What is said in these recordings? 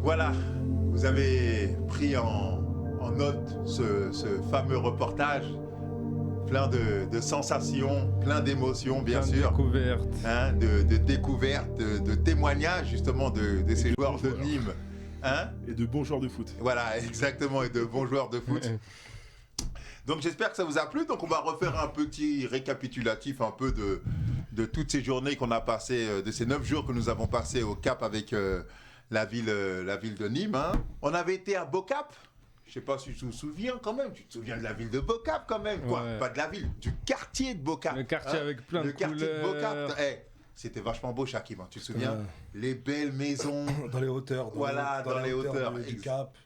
Voilà, vous avez pris en note ce fameux reportage, plein de sensations, plein d'émotions, bien plein sûr. De découvertes. Hein, de découvertes, de témoignages, justement, de ces joueurs de Nîmes. Hein, et de bons joueurs de foot. Voilà, exactement, et de bons joueurs de foot. Donc j'espère que ça vous a plu. Donc on va refaire un petit récapitulatif un peu de toutes ces journées qu'on a passées, de ces 9 jours que nous avons passés au Cap avec la ville de Nîmes. Hein. On avait été à Beaucap. Je sais pas si tu te souviens quand même. Tu te souviens de la ville de Beaucap quand même, quoi. Ouais. Pas de la ville, du quartier de Beaucap. Le quartier avec plein de couleurs. Le quartier de Beaucap. C'était vachement beau, Shakim. Hein. Tu te souviens les belles maisons. Dans les hauteurs. Dans les hauteurs. Du Cap.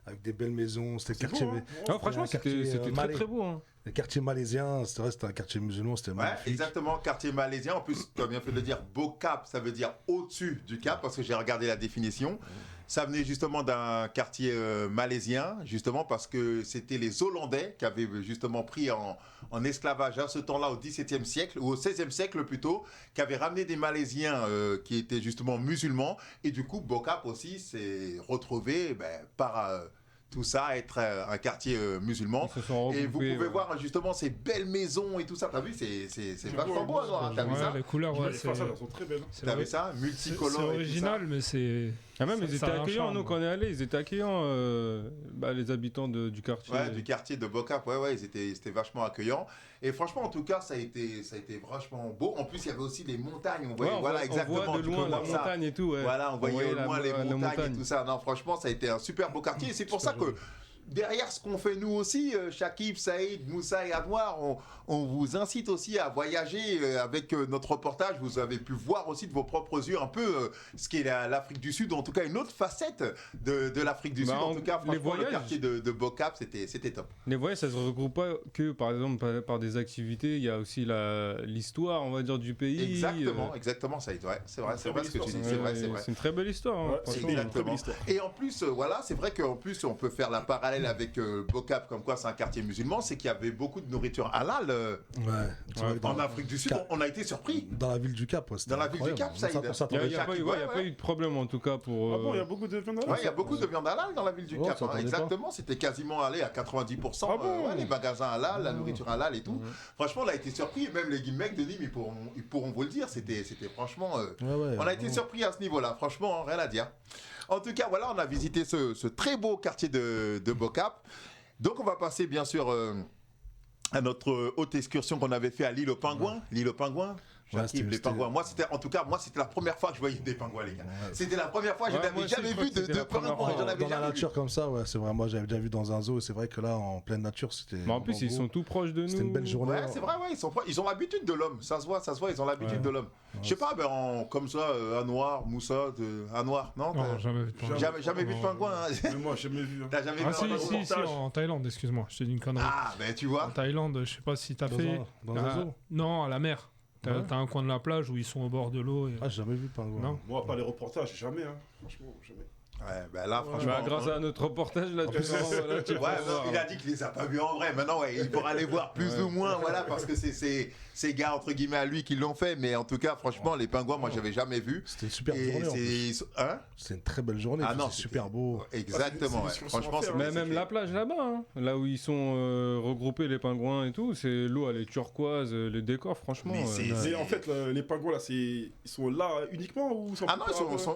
Avec des belles maisons, c'était le quartier. Beau, hein. Non, franchement, c'était très très beau. Hein. Le quartier malaisien, c'était un quartier musulman, c'était magnifique. Exactement, quartier malaisien. En plus, tu as bien fait de le dire, Beaucap, ça veut dire au-dessus du Cap, parce que j'ai regardé la définition. Ça venait justement d'un quartier malaisien, justement parce que c'était les Hollandais qui avaient justement pris en esclavage à ce temps-là au XVIIe siècle, ou au XVIe siècle plutôt, qui avaient ramené des Malaisiens qui étaient justement musulmans. Et du coup, Beaucap aussi s'est retrouvé par... tout ça, être un quartier musulman. Et vous pouvez voir justement ces belles maisons et tout ça. T'as vu, c'est vachement beau à voir. T'as vu ça? Les couleurs, Les façades, elles sont très belles. T'as vu ça? Multicolores. C'est original, mais c'est. Ah même, ça, ils étaient ça a un accueillants, charme. nous, quand on est allés, ils étaient accueillants, les habitants du quartier. Ouais, du quartier de Beaucap, ils étaient vachement accueillants. Et franchement, en tout cas, ça a été vachement beau. En plus, il y avait aussi les montagnes. On voyait, exactement. On voit de loin la montagne et tout. Ouais. Voilà, on voyait au loin les montagnes et tout ça. Non, franchement, ça a été un super beau quartier. Et c'est pour ça que derrière ce qu'on fait nous aussi, Shakib, Saïd, Moussa et Anwar, on vous incite aussi à voyager avec notre reportage. Vous avez pu voir aussi de vos propres yeux un peu ce qu'est l'Afrique du Sud, en tout cas une autre facette de l'Afrique du Sud. En tout cas, franchement, le quartier de Beaucap, c'était top. Les voyages, ça se regroupe pas que, par exemple, par des activités. Il y a aussi l'histoire, on va dire, du pays. Exactement, Saïd. Ouais, c'est vrai ce que tu dis. C'est une très belle histoire. Hein, exactement. Et en plus, c'est vrai qu'en plus, on peut faire la parallèle avec Beaucap, comme quoi c'est un quartier musulman, c'est qu'il y avait beaucoup de nourriture halal en Afrique du Sud. On a été surpris. Dans la ville du Cap, dans la ville du Cap, ça il n'y a pas eu de problème en tout cas pour. Ah bon, il y a beaucoup de viande halal. Ouais, il y a beaucoup de viande halal dans la ville du Cap. Exactement, c'était quasiment allé à 90%. Les magasins halal, la nourriture halal et tout. Franchement, on a été surpris. Même les mecs de Nîmes, ils pourront vous le dire. C'était franchement. On a été surpris à ce niveau-là. Franchement, rien à dire. En tout cas, voilà, on a visité ce très beau quartier de Beaucap. Donc, on va passer, bien sûr, à notre haute excursion qu'on avait fait à l'île aux Pingouins. L'île aux Pingouins. Les pingouins. Moi, c'était la première fois que je voyais des pingouins, les gars. C'était la première fois, je n'avais jamais vu de pingouins. Dans la nature comme ça, c'est vrai. Moi, j'avais déjà vu dans un zoo. C'est vrai que là, en pleine nature, c'était. Mais en plus, ils sont tout proches de nous. C'était une belle journée. Ouais, c'est vrai, ils ont l'habitude de l'homme. Ça se voit, ils ont l'habitude de l'homme. Je sais pas, comme ça, Anwar, Moussa, Anwar, non? Non, jamais vu de pingouin. Jamais vu de pingouin. Mais moi, j'ai jamais vu. T'as jamais vu si, en Thaïlande, excuse-moi, je t'ai dit une connerie. Ah, ben tu vois. En Thaïlande, je sais pas si t'as fait. Dans un zoo? Non, à la mer. T'as un coin de la plage où ils sont au bord de l'eau. Ah, j'ai jamais vu de pingouin. Non. Moi, pas les reportages, jamais. Franchement, jamais. Ouais, ben là, franchement. Grâce à notre reportage, là, il a dit qu'il les a pas vus en vrai. Maintenant, il pourra les voir plus ou moins, parce que c'est ces gars, entre guillemets, à lui qui l'ont fait. Mais en tout cas, franchement, les pingouins, moi, j'avais jamais vu. C'était une super journée. C'était une très belle journée. Ah non, super beau. Exactement, franchement. Même la plage là-bas, là où ils sont regroupés, les pingouins et tout, l'eau, elle est turquoise, les décors, franchement. Mais en fait, les pingouins, là, ils sont là uniquement ou Ah non,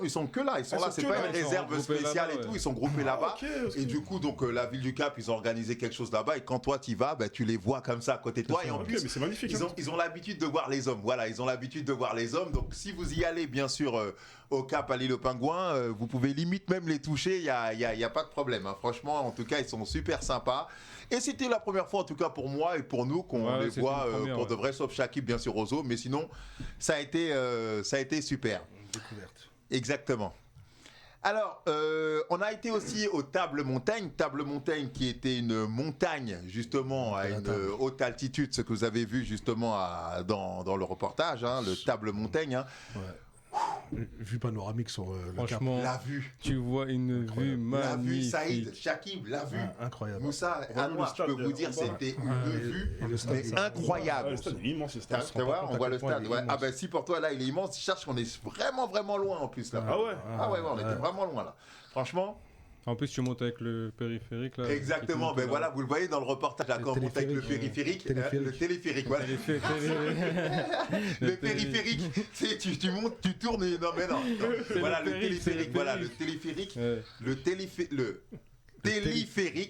ils sont que là. Ils sont là, c'est pas une réserve spéciale et tout, ils sont groupés là-bas. Et du coup, donc la ville du Cap, ils ont organisé quelque chose là-bas. Et quand toi tu y vas, tu les vois comme ça à côté de toi. Et en plus, c'est magnifique. Ils ont l'habitude de voir les hommes. Voilà, ils ont l'habitude de voir les hommes. Donc si vous y allez, bien sûr, au Cap, à l'île aux Pingouins, vous pouvez limite même les toucher. Il y a pas de problème. Franchement, en tout cas, ils sont super sympas. Et c'était la première fois, en tout cas pour moi et pour nous, qu'on les voit pour de vrai, sauf Shakib, bien sûr, au zoo. Mais sinon, ça a été super. Découverte. Exactement. Alors, on a été aussi au Table Montagne qui était une montagne justement à une haute altitude, ce que vous avez vu justement dans le reportage, le Table Montagne. Vue panoramique sur le cap. Franchement, La vue. tu vois une vue La vue, magnifique. Saïd, Shakib, la vue. Incroyable. Moussa, On a vu Anouar, le je peux stade vous dire, en bas. c'était une vue et le stade, mais c'est- Ah, incroyable. le stade est immense, le Tu stade. vois, on voit le compte à stade. quel Ouais. point il est Ah ben si pour toi là il est immense, tu cherches qu'on est vraiment vraiment loin en plus là. Ah ouais. Ah ouais, on était vraiment loin là. Franchement, En plus, tu montes avec le périphérique là. exactement. Ben voilà, vous le voyez dans le reportage là, Le quand on monte avec le téléphérique, périphérique, le téléphérique, voilà. Le périphérique, c'est tu montes, tu tournes et non mais non. Voilà le téléphérique, voilà le téléphérique, Ouais. le téléphérique.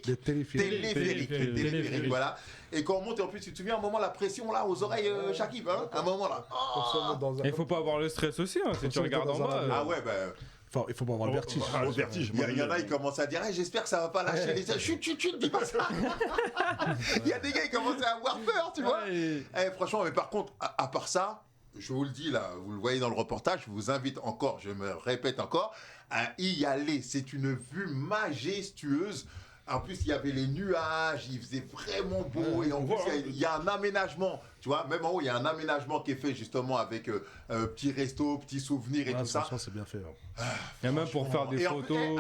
Le téléphérique. Téléphérique, voilà. Et quand on monte, et en plus, tu te souviens, à un moment, la pression là aux oreilles, Shakib, hein, à un moment là. Et il faut pas avoir le stress aussi, hein, si tu regardes en bas. Ah ouais, ben. Enfin, il faut pas avoir le vertige. Ah, le vertige. Il y en a, ils commencent à dire, hey, j'espère que ça va pas lâcher les yeux. Chut, dis pas ça. Il y a des gars, ils commencent à avoir peur, tu vois. Ouais. Eh, franchement, mais par contre, à part ça, je vous le dis là, vous le voyez dans le reportage, je vous invite encore, je me répète encore, à y aller. C'est une vue majestueuse. En plus, il y avait les nuages, il faisait vraiment beau. Et en plus, il y a un aménagement. Tu vois, même en haut, il y a un aménagement qui est fait justement avec petit resto, petits souvenirs et tout ça. Franchement, c'est bien fait. hein. Il y a même pour faire des Et en plus, photos.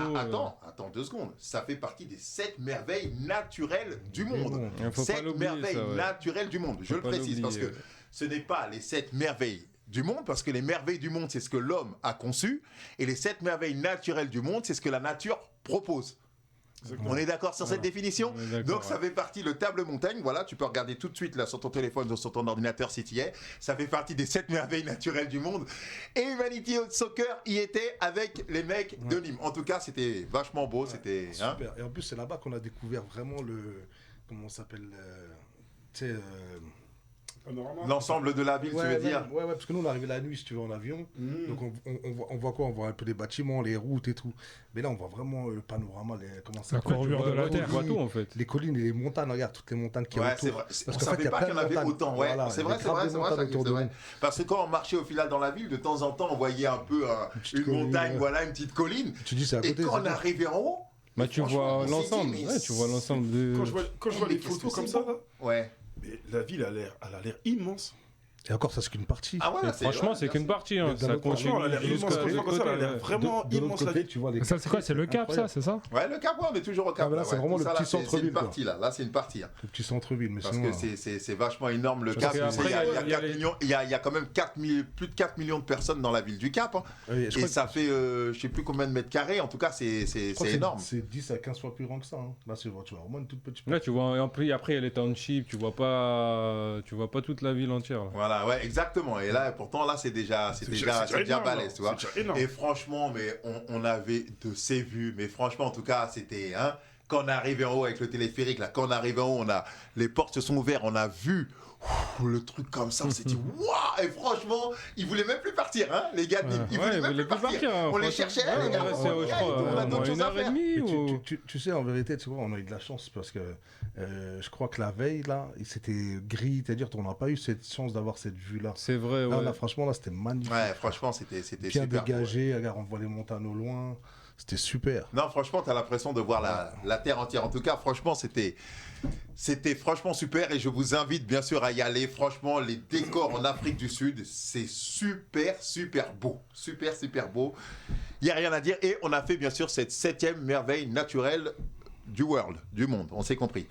attends 2 secondes. Ça fait partie des 7 merveilles naturelles du monde. Il faut pas 7 l'oublier, merveilles ça, ouais. naturelles du monde. Je Faut le pas précise parce que l'oublier. ce n'est pas les 7 merveilles du monde, parce que les merveilles du monde, c'est ce que l'homme a conçu, et les 7 merveilles naturelles du monde, c'est ce que la nature propose. On est d'accord sur cette définition? On est d'accord, Donc ça fait partie, le table montagne, voilà, tu peux regarder tout de suite là sur ton téléphone ou sur ton ordinateur si tu y es. Ça fait partie des 7 merveilles naturelles du monde. Et Humanity Soccer y était avec les mecs de Nîmes. En tout cas, c'était vachement beau, c'était... hein. Super. Et en plus, c'est là-bas qu'on a découvert vraiment le. Comment on s'appelle tu sais. Panorama. L'ensemble de la ville, tu veux dire? Ouais, parce que nous, on est arrivé la nuit, si tu veux, en avion. Donc, on voit quoi? On voit un peu les bâtiments, les routes et tout. Mais là, on voit vraiment le panorama, comment ça La s'appelle, courbure de la Ouais, Terre. tu vois tout en fait. les collines et les montagnes, regarde, toutes les montagnes qui Ouais, autour. c'est vrai. Parce On qu'en savait fait, il y a pas plein qu'il y de en avait montagnes. autant. Ouais, Voilà, c'est il y a vrai, c'est grave vrai, des c'est vrai, montagnes ça, autour c'est de vrai. nous. Parce que quand on marchait au final dans la ville, de temps en temps, on voyait un peu une colline, montagne, ouais. voilà, une petite colline. Tu dis, c'est à Et côté. quand c'est on est bien. arrivé en haut, Bah, tu franchement, vois on s'est dit, l'ensemble. mais Ouais, tu vois l'ensemble de. Quand je vois Mais les qu'est-ce photos que comme c'est ça, beau. là, ouais. mais la ville, elle a l'air immense. Et encore, ça, c'est qu'une partie. Ah ouais, Et franchement, c'est qu'une partie. Hein. D'un Ça autre côté, continue Franchement, elle a l'air immense. jusqu'à Franchement, comme ça, elle a l'air ouais. vraiment De l'autre immense, la côté, ville. tu vois les. Ça, c'est quoi? C'est le Cap, ça, Incroyable. c'est ça? Ouais, le Cap, ouais, on est toujours au Cap. Ah, mais là, ouais, c'est vraiment tout le ça, là, petit c'est une centre-ville, quoi. partie, là. Là, c'est une partie. hein. Le petit centre-ville. Mais Parce sinon, que c'est vachement énorme le Parce Cap. que Tu sais, après, il y a il y a 4 les- millions, il y a quand même plus de 4 millions de personnes dans la ville du Cap. Hein. oui, je Et crois ça fait, je sais plus combien de mètres carrés. En tout cas, c'est que énorme. C'est 10 à 15 fois plus grand que ça. hein. Là, tu vois vraiment une toute petite. Là, tu vois, après, il y a les townships, tu vois pas toute la ville entière. Là. Voilà, ouais, exactement. Et là, pourtant, là, c'est déjà énorme, balèze, tu vois. C'est déjà énorme. Et franchement, mais on avait de ces vues. Mais franchement, en tout cas, c'était... Hein, quand on est arrivé en haut avec le téléphérique, là, quand on est arrivé en haut, les portes se sont ouvertes, on a vu le truc comme ça, on s'est dit waouh. Et franchement, ils voulaient même plus partir, hein, les gars. Ils voulaient même plus partir. hein, On les franchement. cherchait, les gars. Ouais, c'est, je crois, on a d'autres une choses à heure et faire. demie. Mais ou- tu sais, en vérité, tu vois, on a eu de la chance parce que je crois que la veille, là, c'était gris. C'est-à-dire qu'on n'a pas eu cette chance d'avoir cette vue-là. C'est vrai, ouais. Là, franchement, là, c'était magnifique. Ouais, franchement, c'était Bien super. dégagé. Regarde, on voit les montagnes au loin. C'était super. Non, franchement, tu as l'impression de voir la terre entière. En tout cas, franchement, c'était franchement super et je vous invite bien sûr à y aller. Franchement, les décors en Afrique du Sud, c'est super beau. Super beau. Il n'y a rien à dire. Et on a fait bien sûr cette 7e merveille naturelle du monde. On s'est compris.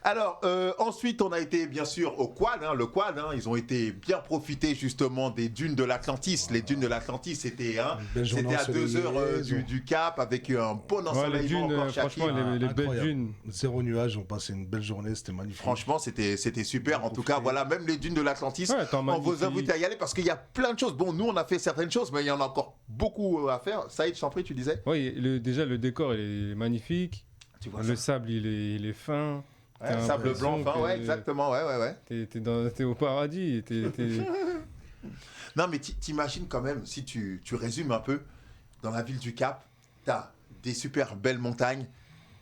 Alors, ensuite, on a été bien sûr au quad. Le quad, ils ont été bien profiter justement des dunes de l'Atlantis. Les dunes de l'Atlantis, c'était à 2 heures du Cap avec un bon Ouais, ensoleillement. les dunes, encore, franchement, Shakir. les belles Incroyable. dunes. Zéro nuage, on passait une belle journée, c'était magnifique. Franchement, c'était super. En tout cas, voilà, même les dunes de l'Atlantis, Ouais, attends, on vous magnifique. invite à y aller parce qu'il y a plein de choses. Bon, nous, on a fait certaines choses, mais il y en a encore beaucoup à faire. Saïd, je t'en prie, tu disais Oui, déjà, le décor, il est magnifique. Tu vois Le sable, il est fin. Ouais, t'as sable l'impression blanc, fin, que- ouais, exactement, ouais. T'es au paradis. Non, mais t'imagines quand même, si tu résumes un peu, dans la ville du Cap, t'as des super belles montagnes,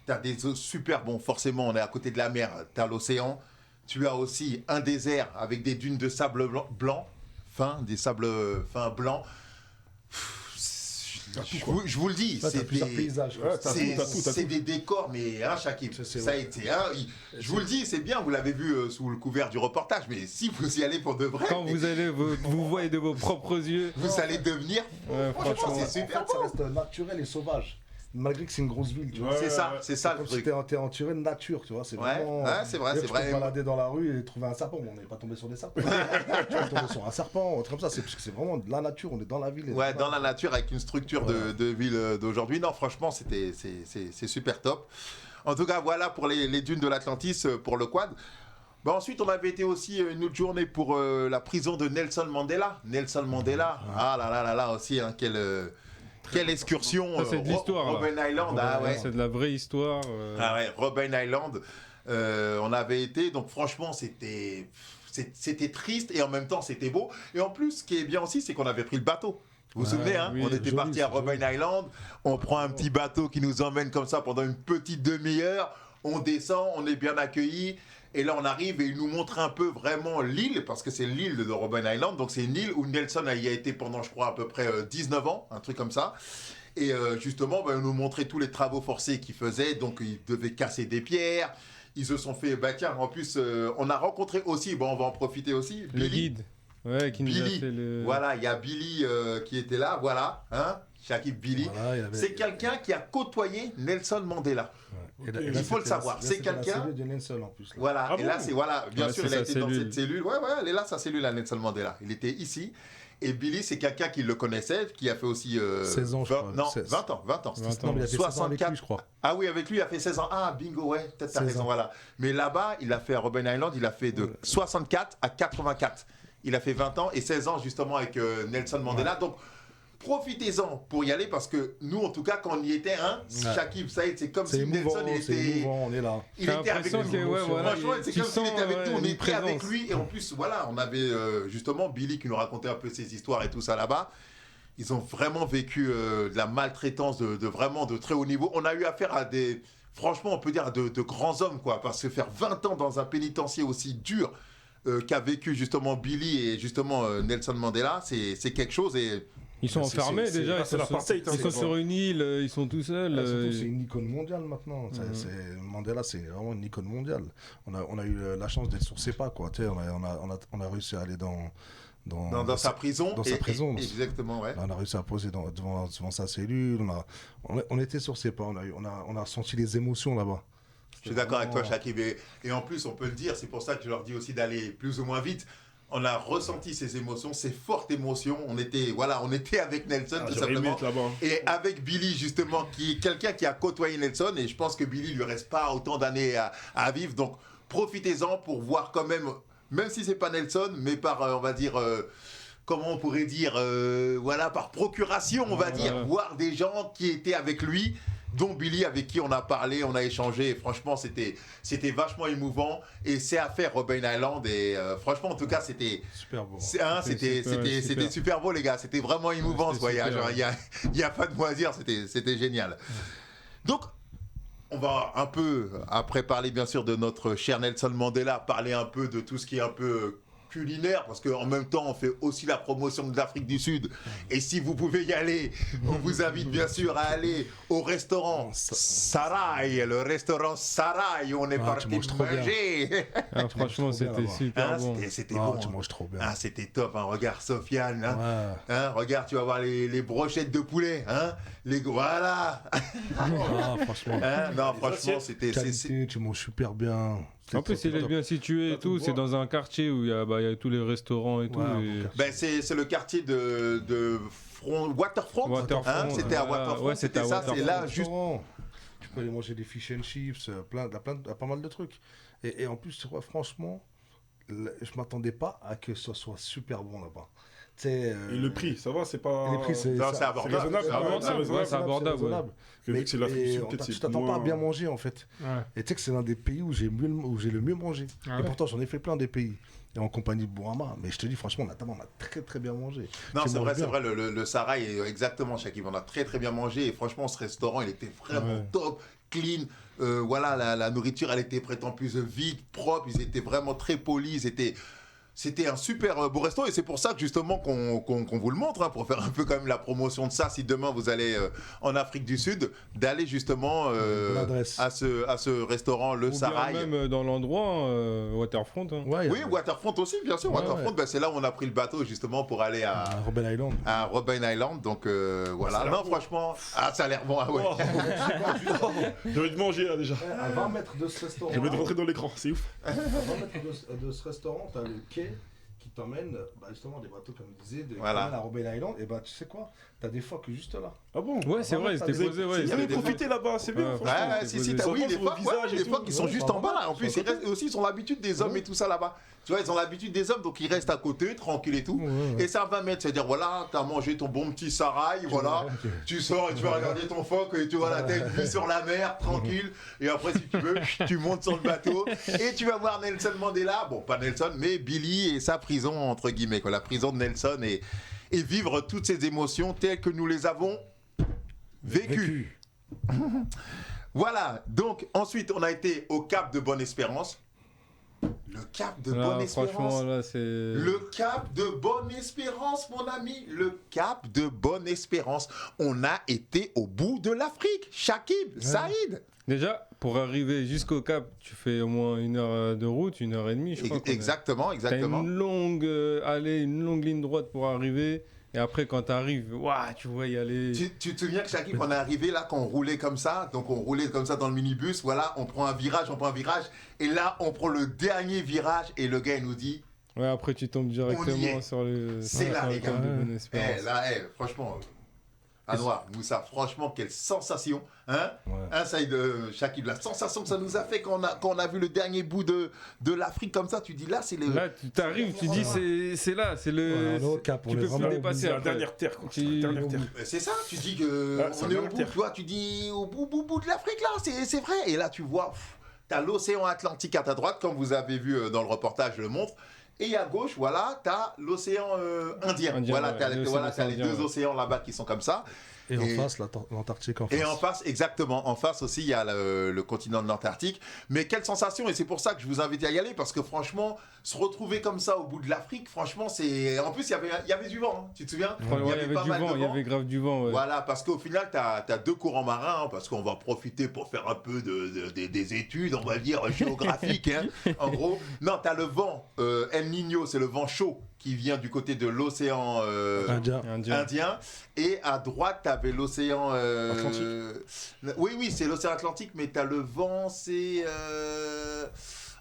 t'as des eaux super, bon, forcément, on est à côté de la mer, t'as l'océan, tu as aussi un désert avec des dunes de sable blanc, fin, des sables fins blancs. Je vous le dis, Là, t'as plusieurs paysages. Ouais, t'as tout. c'est des décors, mais Shakib, C'est ça a vrai. été. Je vous le dis, c'est bien, vous l'avez vu sous le couvert du reportage, mais si vous y allez pour de vrai, Quand vous voyez de vos propres yeux. vous allez devenir. Ouais, Franchement, franchement. c'est super. Ça reste naturel et sauvage. Malgré que c'est une grosse ville, tu vois. Ouais. C'est ça le Comme si truc. t'es entouré de nature, tu vois. C'est Ouais, vraiment. ouais, c'est vrai, Là, c'est tu peux vrai. te balader dans la rue et trouver un serpent. Bon, on n'est pas tombé sur des serpents. Tu vas tomber sur un serpent, un truc comme ça. C'est parce que c'est vraiment de la nature. On est dans la ville. Ouais, dans la nature avec une structure de ville d'aujourd'hui. Non, franchement, c'est super top. En tout cas, voilà pour les dunes de l'Atlantis, pour le quad. Bah, ensuite, on avait été aussi une autre journée pour la prison de Nelson Mandela. Nelson Mandela, ah là aussi, hein, quelle excursion. Ça, c'est de l'histoire, là. Robben Island, ah ouais. C'est de la vraie histoire. Ah ouais, Robben Island, on avait été, donc franchement, c'était triste et en même temps, c'était beau. Et en plus, ce qui est bien aussi, c'est qu'on avait pris le bateau. Vous vous souvenez, hein, oui, on était joli, parti à c'est Robben Island, on prend un petit bateau qui nous emmène comme ça pendant une petite demi-heure, on descend, on est bien accueillis. Et là, on arrive et il nous montre un peu vraiment l'île, parce que c'est l'île de Robben Island. Donc, c'est une île où Nelson y a été pendant, je crois, à peu près 19 ans, un truc comme ça. Et justement, il nous montrait tous les travaux forcés qu'il faisait. Donc, ils devaient casser des pierres. Ils se sont fait... Bah tiens, en plus, on a rencontré aussi, bon, on va en profiter aussi, Le Billy. guide. Ouais, qui nous a Billy. fait le. Voilà, il y a Billy qui était là, voilà. Hein, Shakib Billy. Voilà, il avait- C'est quelqu'un qui a côtoyé Nelson Mandela. Et là, il là, faut le c'était savoir. là, C'est c'était la quelqu'un- cellule de Nelson en plus. Là. Voilà, Ah et bon là, c'est voilà, bien Ouais, sûr, c'est il a sa été dans cellule. cette cellule. Ouais, elle est là, sa cellule à Nelson Mandela. Il était ici. Et Billy, c'est quelqu'un qui le connaissait, qui a fait aussi. 16 ans, je crois. Non, 16. 20 ans. 20 Non, mais il a fait 16 ans avec 64. lui, je crois. Ah oui, avec lui, il a fait 16 ans. Ah, bingo, ouais, peut-être t'as 16 raison, ans. voilà. Mais là-bas, il a fait à Robben Island, il a fait de 64 à 84. Il a fait 20 ans et 16 ans justement avec Nelson Mandela. Donc, profitez-en pour y aller parce que nous, en tout cas, quand on y était, hein, Shakib, Saïd, c'est comme C'est si émouvant, Nelson, il c'est était. émouvant, on est là. Il T'as était avec l'impression nous. que, ouais, voilà, Franchement, c'est tu comme s'il sens, était avec ouais, nous, on une était avec présence. lui. Et en plus, voilà, on avait justement Billy qui nous racontait un peu ses histoires et tout ça là-bas. Ils ont vraiment vécu de la maltraitance de vraiment de très haut niveau. On a eu affaire à des, franchement, on peut dire de grands hommes, quoi. Parce que faire 20 ans dans un pénitencier aussi dur qu'a vécu justement Billy et justement Nelson Mandela, c'est quelque chose. Et Ils sont C'est- enfermés c'est- déjà. c'est- c'est l'apartheid, hein, Ils sont c'est sur une île, ils sont tout seuls. Ah, surtout, c'est une icône mondiale maintenant. Mhm. Mandela, c'est vraiment une icône mondiale. On a eu la chance d'être sur CEPA, quoi. Tu sais, on a réussi à aller dans dans sa prison. dans sa prison. Exactement, ouais. On a réussi à poser devant sa cellule. On était sur CEPA. On a ressenti les émotions là-bas. Je suis d'accord avec toi, Shakib. Et en plus, on peut le dire, c'est pour ça que je leur dis aussi d'aller plus ou moins vite. On a ressenti ces émotions, ces fortes émotions. On était avec Nelson, tout J'aurais aimé simplement. être là-bas. Et avec Billy, justement, qui est quelqu'un qui a côtoyé Nelson. Et je pense que Billy, lui reste pas autant d'années à vivre. Donc, profitez-en pour voir quand même si c'est pas Nelson, mais par, on va dire... comment on pourrait dire, voilà, par procuration, on va dire, voir des gens qui étaient avec lui, dont Billy, avec qui on a parlé, on a échangé, et franchement, c'était vachement émouvant, et c'est à faire Robben Island, et franchement, en tout cas, c'était Super beau. c'était super beau, les gars, c'était vraiment émouvant ce voyage, super. il n'y a pas de mot à dire, c'était génial. Donc, on va un peu, après parler bien sûr de notre cher Nelson Mandela, parler un peu de tout ce qui est un peu culinaire, parce qu'en même temps, on fait aussi la promotion de l'Afrique du Sud. Et si vous pouvez y aller, on vous invite bien sûr à aller au restaurant Sarai, le restaurant Sarai, où on est Ah, parti tu manges trop bien. manger. Ah, franchement, trop bien, c'était là-bas. super Hein, bon. c'était Ah, bon. tu hein. manges trop bien. Ah, c'était top, hein. Regarde Sofiane, hein. Ouais. Hein, regarde, tu vas voir les brochettes de poulet, hein. Voilà. Ah, franchement. Hein, non, franchement, c'était... Qualité, tu manges super bien. En plus, il est bien situé et Pas tout tout. C'est boire. dans un quartier où il y a tous les restaurants et tout. Ouais, et- bon quartier. Ben, c'est le quartier de Waterfront. Waterfront, Hein, c'était à voilà. Waterfront. Ouais, c'était à ça, c'est Waterfront. là, juste. Tu peux aller manger des fish and chips, pas mal de trucs. Et en plus, tu vois, franchement, je m'attendais pas à que ce soit super bon là-bas. Tu sais, Et le prix, ça va, c'est pas. les prix, c'est Non, c'est C'est abordable. raisonnable, C'est quand même, abordable, c'est raisonnable. ouais, c'est abordable, ouais. Parce que vu que c'est l'Afrique du Sud, peut-être Tu c'est t'attends pas à moins- bien manger en fait. Ouais. Et tu sais que c'est l'un des pays où j'ai le mieux mangé. Ah Et ouais. pourtant, j'en ai fait plein des pays. Et en compagnie de Bourama. Mais je te dis, franchement, on a très très bien mangé. Non, Tu c'est manges vrai, bien. le Sahara est exactement, Shakib. On a très très bien mangé et franchement, ce restaurant, il était vraiment Ouais. top, clean. Voilà, la nourriture, elle était prête en plus vide, propre. Ils étaient vraiment très polis. Ils étaient C'était un super beau resto et c'est pour ça que justement qu'on vous le montre, hein, pour faire un peu quand même la promotion de ça. Si demain vous allez en Afrique du Sud, d'aller justement à ce restaurant, le Ou bien Sarail. même dans l'endroit, Waterfront. Hein. Ouais, Oui, Waterfront aussi, bien sûr. Ouais, Waterfront, ben, c'est là où on a pris le bateau justement pour aller à Robben Island. Robben Island. Donc voilà. Ça a l'air Non, bon. franchement, ça a l'air bon. Ah ouais. Oh, j'ai envie de manger là déjà. À 20 mètres de ce restaurant. J'ai envie de rentrer dans l'écran, c'est ouf. À 20 mètres de ce restaurant, t'as le quai qui t'emmène, justement, des bateaux, comme je disais, Voilà. qui t'emmènent à Robben Island. Et tu sais quoi? T'as des phoques juste là. Ah bon? Ouais, c'est vrai, ils étaient Vous posés. avez, Ouais, vous avez profité là-bas, c'est bien. Ouais, franchement. Ouais, c'est si, posé. si, t'as, oui, Ça les pose sur phoques, le visage et les tout. phoques, ils sont Ouais, juste ça en va. bas là. En plus, Sur ils le côté. restent, aussi, ils ont l'habitude des hommes et tout ça là-bas. Tu vois, ils ont l'habitude des hommes, donc ils restent à côté, tranquille et tout. Ouais. Et ça va mettre, c'est-à-dire, voilà, t'as mangé ton bon petit sarail, voilà. Ok. Tu sors et tu vas regarder ton phoque et tu vois la tête vue sur la mer, tranquille. Et après, si tu veux, tu montes sur le bateau et tu vas voir Nelson Mandela. Bon, pas Nelson, mais Billy et sa prison, entre guillemets, quoi. La prison de Nelson et vivre toutes ces émotions telles que nous les avons vécues. Voilà, donc ensuite, on a été au Cap de Bonne-Espérance. Le Cap de Là, Bonne-Espérance. franchement, là, c'est. Le Cap de Bonne-Espérance, mon ami. Le Cap de Bonne-Espérance. On a été au bout de l'Afrique. Shakib, Saïd. Déjà, pour arriver jusqu'au Cap, tu fais au moins 1 heure de route, 1h30, je crois. Exactement, T'as exactement. une longue allée, une longue ligne droite pour arriver. Et après, quand t'arrives, waouh, tu vois y aller. Tu te souviens que Shakib, on est arrivé là, quand on roulait comme ça, donc on roulait comme ça dans le minibus, voilà, on prend un virage, et là, on prend le dernier virage, et le gars, il nous dit, Ouais, après, tu tombes On y directement est. sur le. C'est là, sur le les Cap gars. de Bonne-Espérance. là, franchement, Anouar, Moussa, franchement, quelle sensation, hein, Ouais. hein, Saïd, Shakib, la sensation que ça nous a fait quand on a vu le dernier bout de l'Afrique comme ça, tu dis là, c'est le... Là, tu t'arrives, tu dis, c'est là, c'est le. Ouais, on est au Cap, on tu est peux vraiment plus au dépasser C'est la après. dernière terre, quoi. Tu- C'est la dernière terre. C'est ça, tu dis que Ah, c'est on est au bien bout, terre. tu vois, tu dis au bout de l'Afrique là, c'est vrai. Et là, tu vois, t'as l'océan Atlantique à ta droite, comme vous avez vu dans le reportage, je le montre. Et à gauche, voilà, t'as l'océan Indien. Indien, Voilà, ouais, t'as l'océan t'as les Indien, deux ouais. océans là-bas qui sont comme ça. Et en Et- face, l'Antarctique en face. Et en face, exactement, en face aussi, il y a le continent de l'Antarctique. Mais quelle sensation, et c'est pour ça que je vous invite à y aller, parce que franchement, se retrouver comme ça au bout de l'Afrique, franchement, c'est... En plus, il y avait du vent, hein, tu te souviens? Ouais, il y avait pas du mal de vent, il y avait grave du vent. Ouais. Voilà, parce qu'au final, tu as 2 courants marins, hein, parce qu'on va profiter pour faire un peu des études, on va dire, géographiques. Hein, en gros, non, tu as le vent El Niño, c'est le vent chaud qui vient du côté de l'océan Indien. Indien. Et à droite, tu avais l'océan... Oui, c'est l'océan Atlantique, mais tu as le vent, c'est...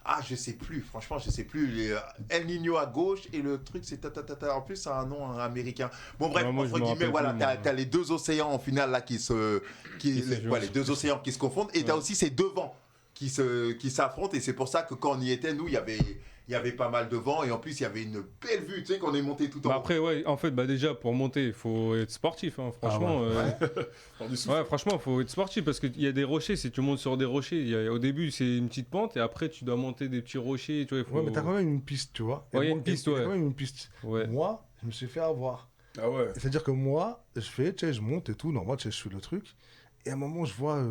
Ah, je sais plus, franchement, je sais plus. El Niño à gauche et le truc, c'est En plus, ça a un nom américain. Bon, bref, Ouais, moi, je entre me guillemets, rappelle voilà, plus, t'as moi. les 2 océans en finale là qui se jouent. les 2 océans qui se confondent et t'as aussi ces 2 vents qui s'affrontent et c'est pour ça que quand on y était, nous, il y avait pas mal de vent et en plus, il y avait une belle vue, tu sais, qu'on est monté tout en Bah haut. après, ouais, en fait, bah déjà, pour monter, il faut être sportif, hein, franchement. Prends du souffle. Ouais, franchement, faut être sportif parce qu'il y a des rochers. Si tu montes sur des rochers, au début, c'est une petite pente et après, tu dois monter des petits rochers. Tu vois, il faut... Ouais, mais t'as quand même une piste, tu vois. Ouais, il y a moi- une piste, il y a ouais. quand même une piste. Ouais. Moi, je me suis fait avoir. Ah ouais. C'est-à-dire que moi, tu sais, je monte et tout, normal, tu sais, je suis le truc. Et à un moment, je vois,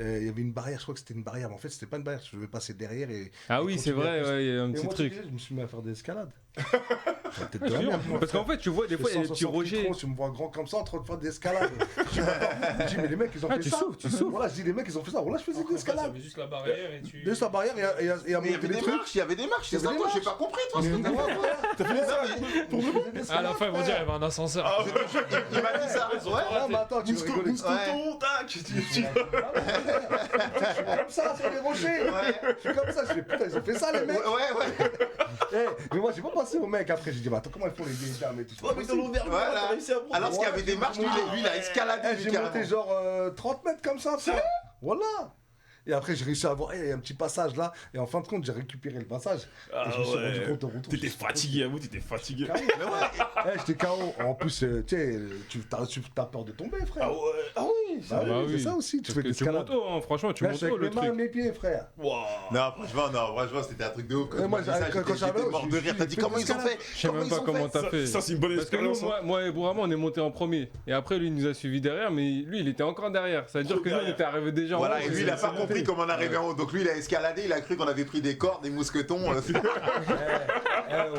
il y avait une barrière, je crois que c'était une barrière, mais en fait, c'était pas une barrière, je devais passer derrière et... Ah et oui, c'est continuer vrai, à pousser. ouais, il y a un Et petit moi, truc. tu sais, je me suis mis à faire des escalades. Peut-être Ouais, de la merde, moi. parce qu'en fait, tu vois, des fois, il y a des petits 160 rochers. litres, tu me vois grand comme ça en train de faire des escalades. Je dis, mais les mecs, ils ont Ah, fait tu ça. souffles, tu souffles. Voilà, je dis, les mecs, ils ont fait ça. Voilà, je faisais des escalades. juste la barrière et tu. Juste la barrière et à Mais il y monter avait des des trucs. marches, il y avait des marches, c'est Il y ça, avait toi, des j'ai pas compris, toi, ce Mais que moi, t'as fait. À la fin, ils vont dire il y avait un ascenseur. Ah Il m'a dit ça, ouais. Ah, mais attends, tu veux rigoler. Mouscoton, tac. Je suis comme ça sur les rochers. Ouais. Je suis comme ça. Je fais putain, ils ont fait ça, les mecs. Ouais. Mais moi, j'ai pas pensé aux mecs après. J'ai dit, bah attends, comment ils font les vieilles dames et tout. Oh, mais dans l'auvergne, Voilà. t'as réussi à prendre. Alors qu'il y avait des marches, lui, il a escaladé. J'ai monté genre 30 mètres comme ça, frère. Voilà. Et après, j'ai réussi à voir, il y a un petit passage là. Et en fin de compte, j'ai récupéré le passage. Ah et je me suis rendu ouais. compte au retour. T'étais fatigué, avoue, t'étais fatigué. J'étais KO. En plus, tu sais, t'as peur de tomber, frère. Ah ouais. Ah oui. Bah Bah oui, oui. c'est ça aussi. Tu Parce fais que de tu montes haut, hein, franchement, tu Là, je montes fais haut avec le mes mains et truc. mes pieds, frère. Non, franchement, c'était un truc de ouf. Quand Mais tu moi, m'as dit ça, quand j'avais j'étais mort de rire. T'as dit comment ils ont fait? Je sais même pas comment t'as fait. Ça, c'est une bonne Parce que nous, expérience. moi et Bourama, on est monté en premier. Et après, lui, il nous a suivi derrière, mais lui, il était encore derrière. Ça veut dire que nous, on était arrivé déjà en haut. Voilà, et lui, il a pas C'est compris comment on arrivait en haut. Donc lui, il a escaladé, il a cru qu'on avait pris des cordes, des mousquetons.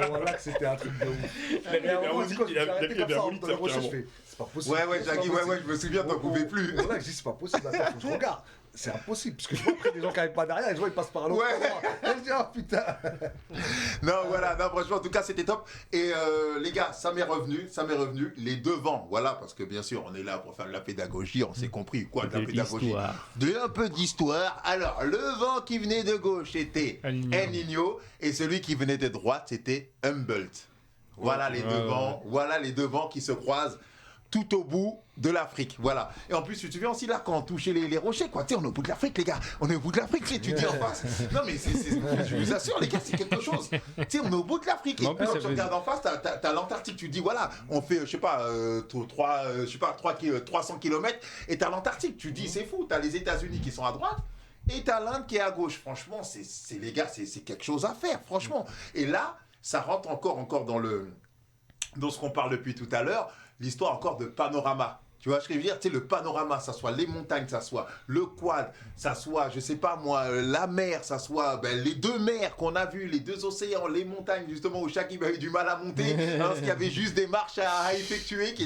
Voilà que c'était un truc de ouf. Et à un moment, il a arrêté pris comme un ça, moniteur, dans les rochers, je carrément. fais, c'est pas possible. Ouais, C'est pas Jackie, possible. je me souviens, t'en pouvais plus. Voilà, je dis, c'est pas possible, attends, faut que je regarde. C'est impossible, parce que je vois après des gens qui arrivent pas derrière, et je vois, ils passent par l'autre. Ouais. Et je dis, oh putain. Non, voilà, non, franchement, en tout cas, c'était top. Et les gars, ça m'est revenu. Les devants, voilà, parce que bien sûr, on est là pour faire de la pédagogie, on s'est compris. Quoi, de la pédagogie? Un peu d'histoire. Alors, le vent qui venait de gauche, c'était El Niño. El Niño, et celui qui venait de droite, c'était Humboldt. Voilà les devants, voilà les devants qui se croisent tout au bout de l'Afrique, voilà. Et en plus, tu te souviens aussi là, quand on touchait les rochers, quoi. Tu sais, on est au bout de l'Afrique, les gars. On est au bout de l'Afrique, tu dis en face. Non, mais je vous assure, les gars, c'est quelque chose. Tu sais, on est au bout de l'Afrique. Et En plus, quand ça tu fait- regardes en face, t'as l'Antarctique. Tu dis, voilà, on fait, je sais pas, 300 km, et t'as l'Antarctique. Tu dis, c'est fou. T'as les États-Unis qui sont à droite. Et t'as l'Inde qui est à gauche. Franchement, les gars, c'est quelque chose à faire, franchement. Et là, ça rentre encore dans ce qu'on parle depuis tout à l'heure, l'histoire encore de panorama. Tu vois ce que je veux dire? Tu sais, le panorama, ça soit les montagnes, ça soit le quad, ça soit, je sais pas moi, la mer, ça soit les deux mers qu'on a vues, les deux océans, les montagnes, justement, où Shakib avait du mal à monter, alors qu'il y avait juste des marches à effectuer qui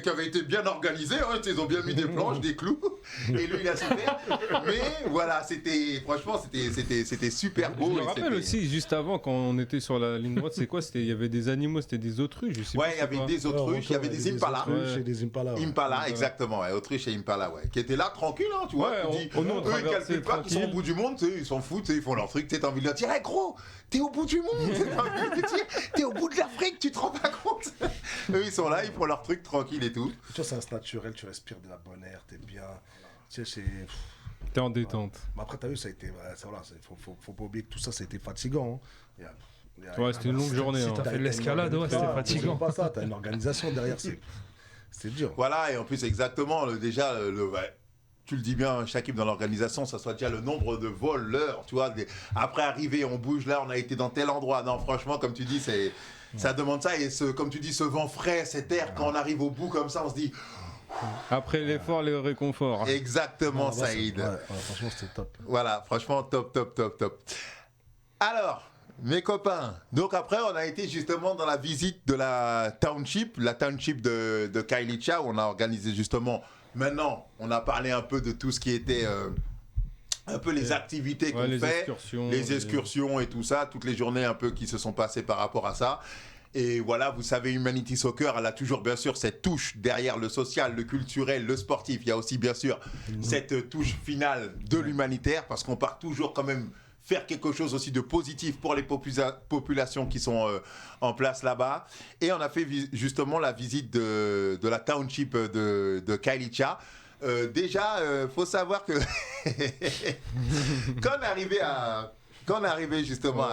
avaient été bien organisées. Hein, ils ont bien mis des planches, des clous, et lui, il a su faire. Mais voilà, franchement, c'était super beau. Je me et rappelle c'était- aussi, juste avant, quand on était sur la ligne droite, c'est quoi? Il y avait des animaux, c'était des autruches, je sais Ouais, plus il y avait c'est quoi. des autruches, il y avait des impalas. Autruches et des impalas. Ouais. Impala, exactement, ouais, Autriche et Impala, ouais, qui étaient là tranquilles, hein, tu vois. Ouais, Tu dis, nous, on eux, ils traversait calculent pas qu'ils sont au tranquille. bout du monde, tu sais, ils s'en foutent, tu sais, ils font leur truc, tu sais, t'as envie de leur dire, hey, gros, t'es au bout du monde, t'as envie de dire, t'es au bout de l'Afrique, tu te rends pas compte. Eux, ils sont là, ils font leur truc tranquille et tout. Tu vois, c'est un naturel, tu respires de la bonne air, t'es bien. Tu sais, c'est. T'es en détente. Mais après, t'as vu, ça a été. Voilà, faut pas oublier que tout ça, ça a été fatigant. Hein. Ouais, c'était une longue journée. Si hein. t'as fait de l'escalade, ouais, c'était fatigant. Pas ça, t'as une organisation derrière, c'est dur. Voilà, et en plus, exactement, ouais, tu le dis bien, Shakib, dans l'organisation, ça soit déjà le nombre de vols, l'heure, tu vois. Après arriver, on bouge là, on a été dans tel endroit. Non, franchement, comme tu dis, ça demande ça. Et comme tu dis, ce vent frais, cet air, quand on arrive au bout comme ça, on se dit, Après l'effort, le réconfort. exactement, Ouais, Saïd. ouais, franchement, c'était top. Voilà, franchement, top. Alors, mes copains, donc après, on a été justement dans la visite de la township de Kailicha, où on a organisé justement, maintenant, on a parlé un peu de tout ce qui était un peu les activités qu'on les fait, excursions, les excursions et tout ça, toutes les journées un peu qui se sont passées par rapport à ça. Et voilà, vous savez, Humanity Soccer, elle a toujours bien sûr cette touche derrière le social, le culturel, le sportif. Il y a aussi bien sûr cette touche finale de l'humanitaire, parce qu'on part toujours quand même faire quelque chose aussi de positif pour les populations qui sont en place là-bas. Et on a fait justement la visite de la township de Kailicha. Déjà, faut savoir que quand on est arrivé justement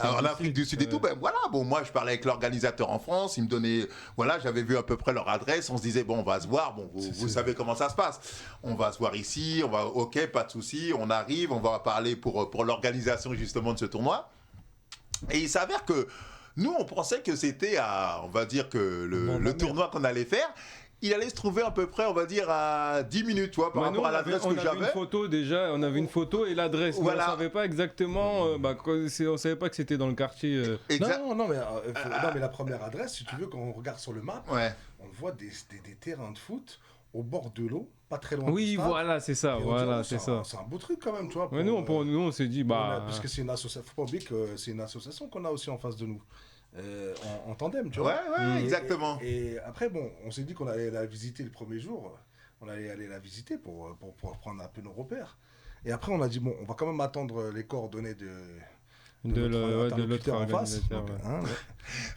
en Afrique du Sud et tout, ben voilà, bon, moi je parlais avec l'organisateur en France, il me donnait, voilà, j'avais vu à peu près leur adresse, on se disait, bon, on va se voir, bon, vous savez comment ça se passe, on va se voir ici, ok, pas de souci, on arrive, on va parler pour l'organisation justement de ce tournoi. Et il s'avère que nous, on pensait que c'était on va dire que le tournoi qu'on allait faire, il allait se trouver à peu près, on va dire, à 10 minutes, tu vois, par rapport à l'adresse que On avait j'avais. une photo déjà, on avait une photo et l'adresse. Mais Voilà. on savait pas exactement, on savait pas que c'était dans le quartier. Non, mais la première adresse, si tu veux, quand on regarde sur le map, Ouais. on voit des terrains de foot au bord de l'eau, pas très loin. Oui, du stade. voilà, c'est ça, Et on voilà, dit, c'est ça. C'est un beau truc quand même, tu vois. Ouais, nous, on s'est dit, Parce que c'est une association, faut pas oublier que c'est une association qu'on a aussi en face de nous, en tandem, tu vois. Ouais, exactement. Et après, bon, on s'est dit qu'on allait la visiter le premier jour. On allait aller la visiter pour prendre un peu nos repères. Et après, on a dit, bon, on va quand même attendre les coordonnées de notre l'autre interlocuteur en face. organisateur, Donc, ouais. hein,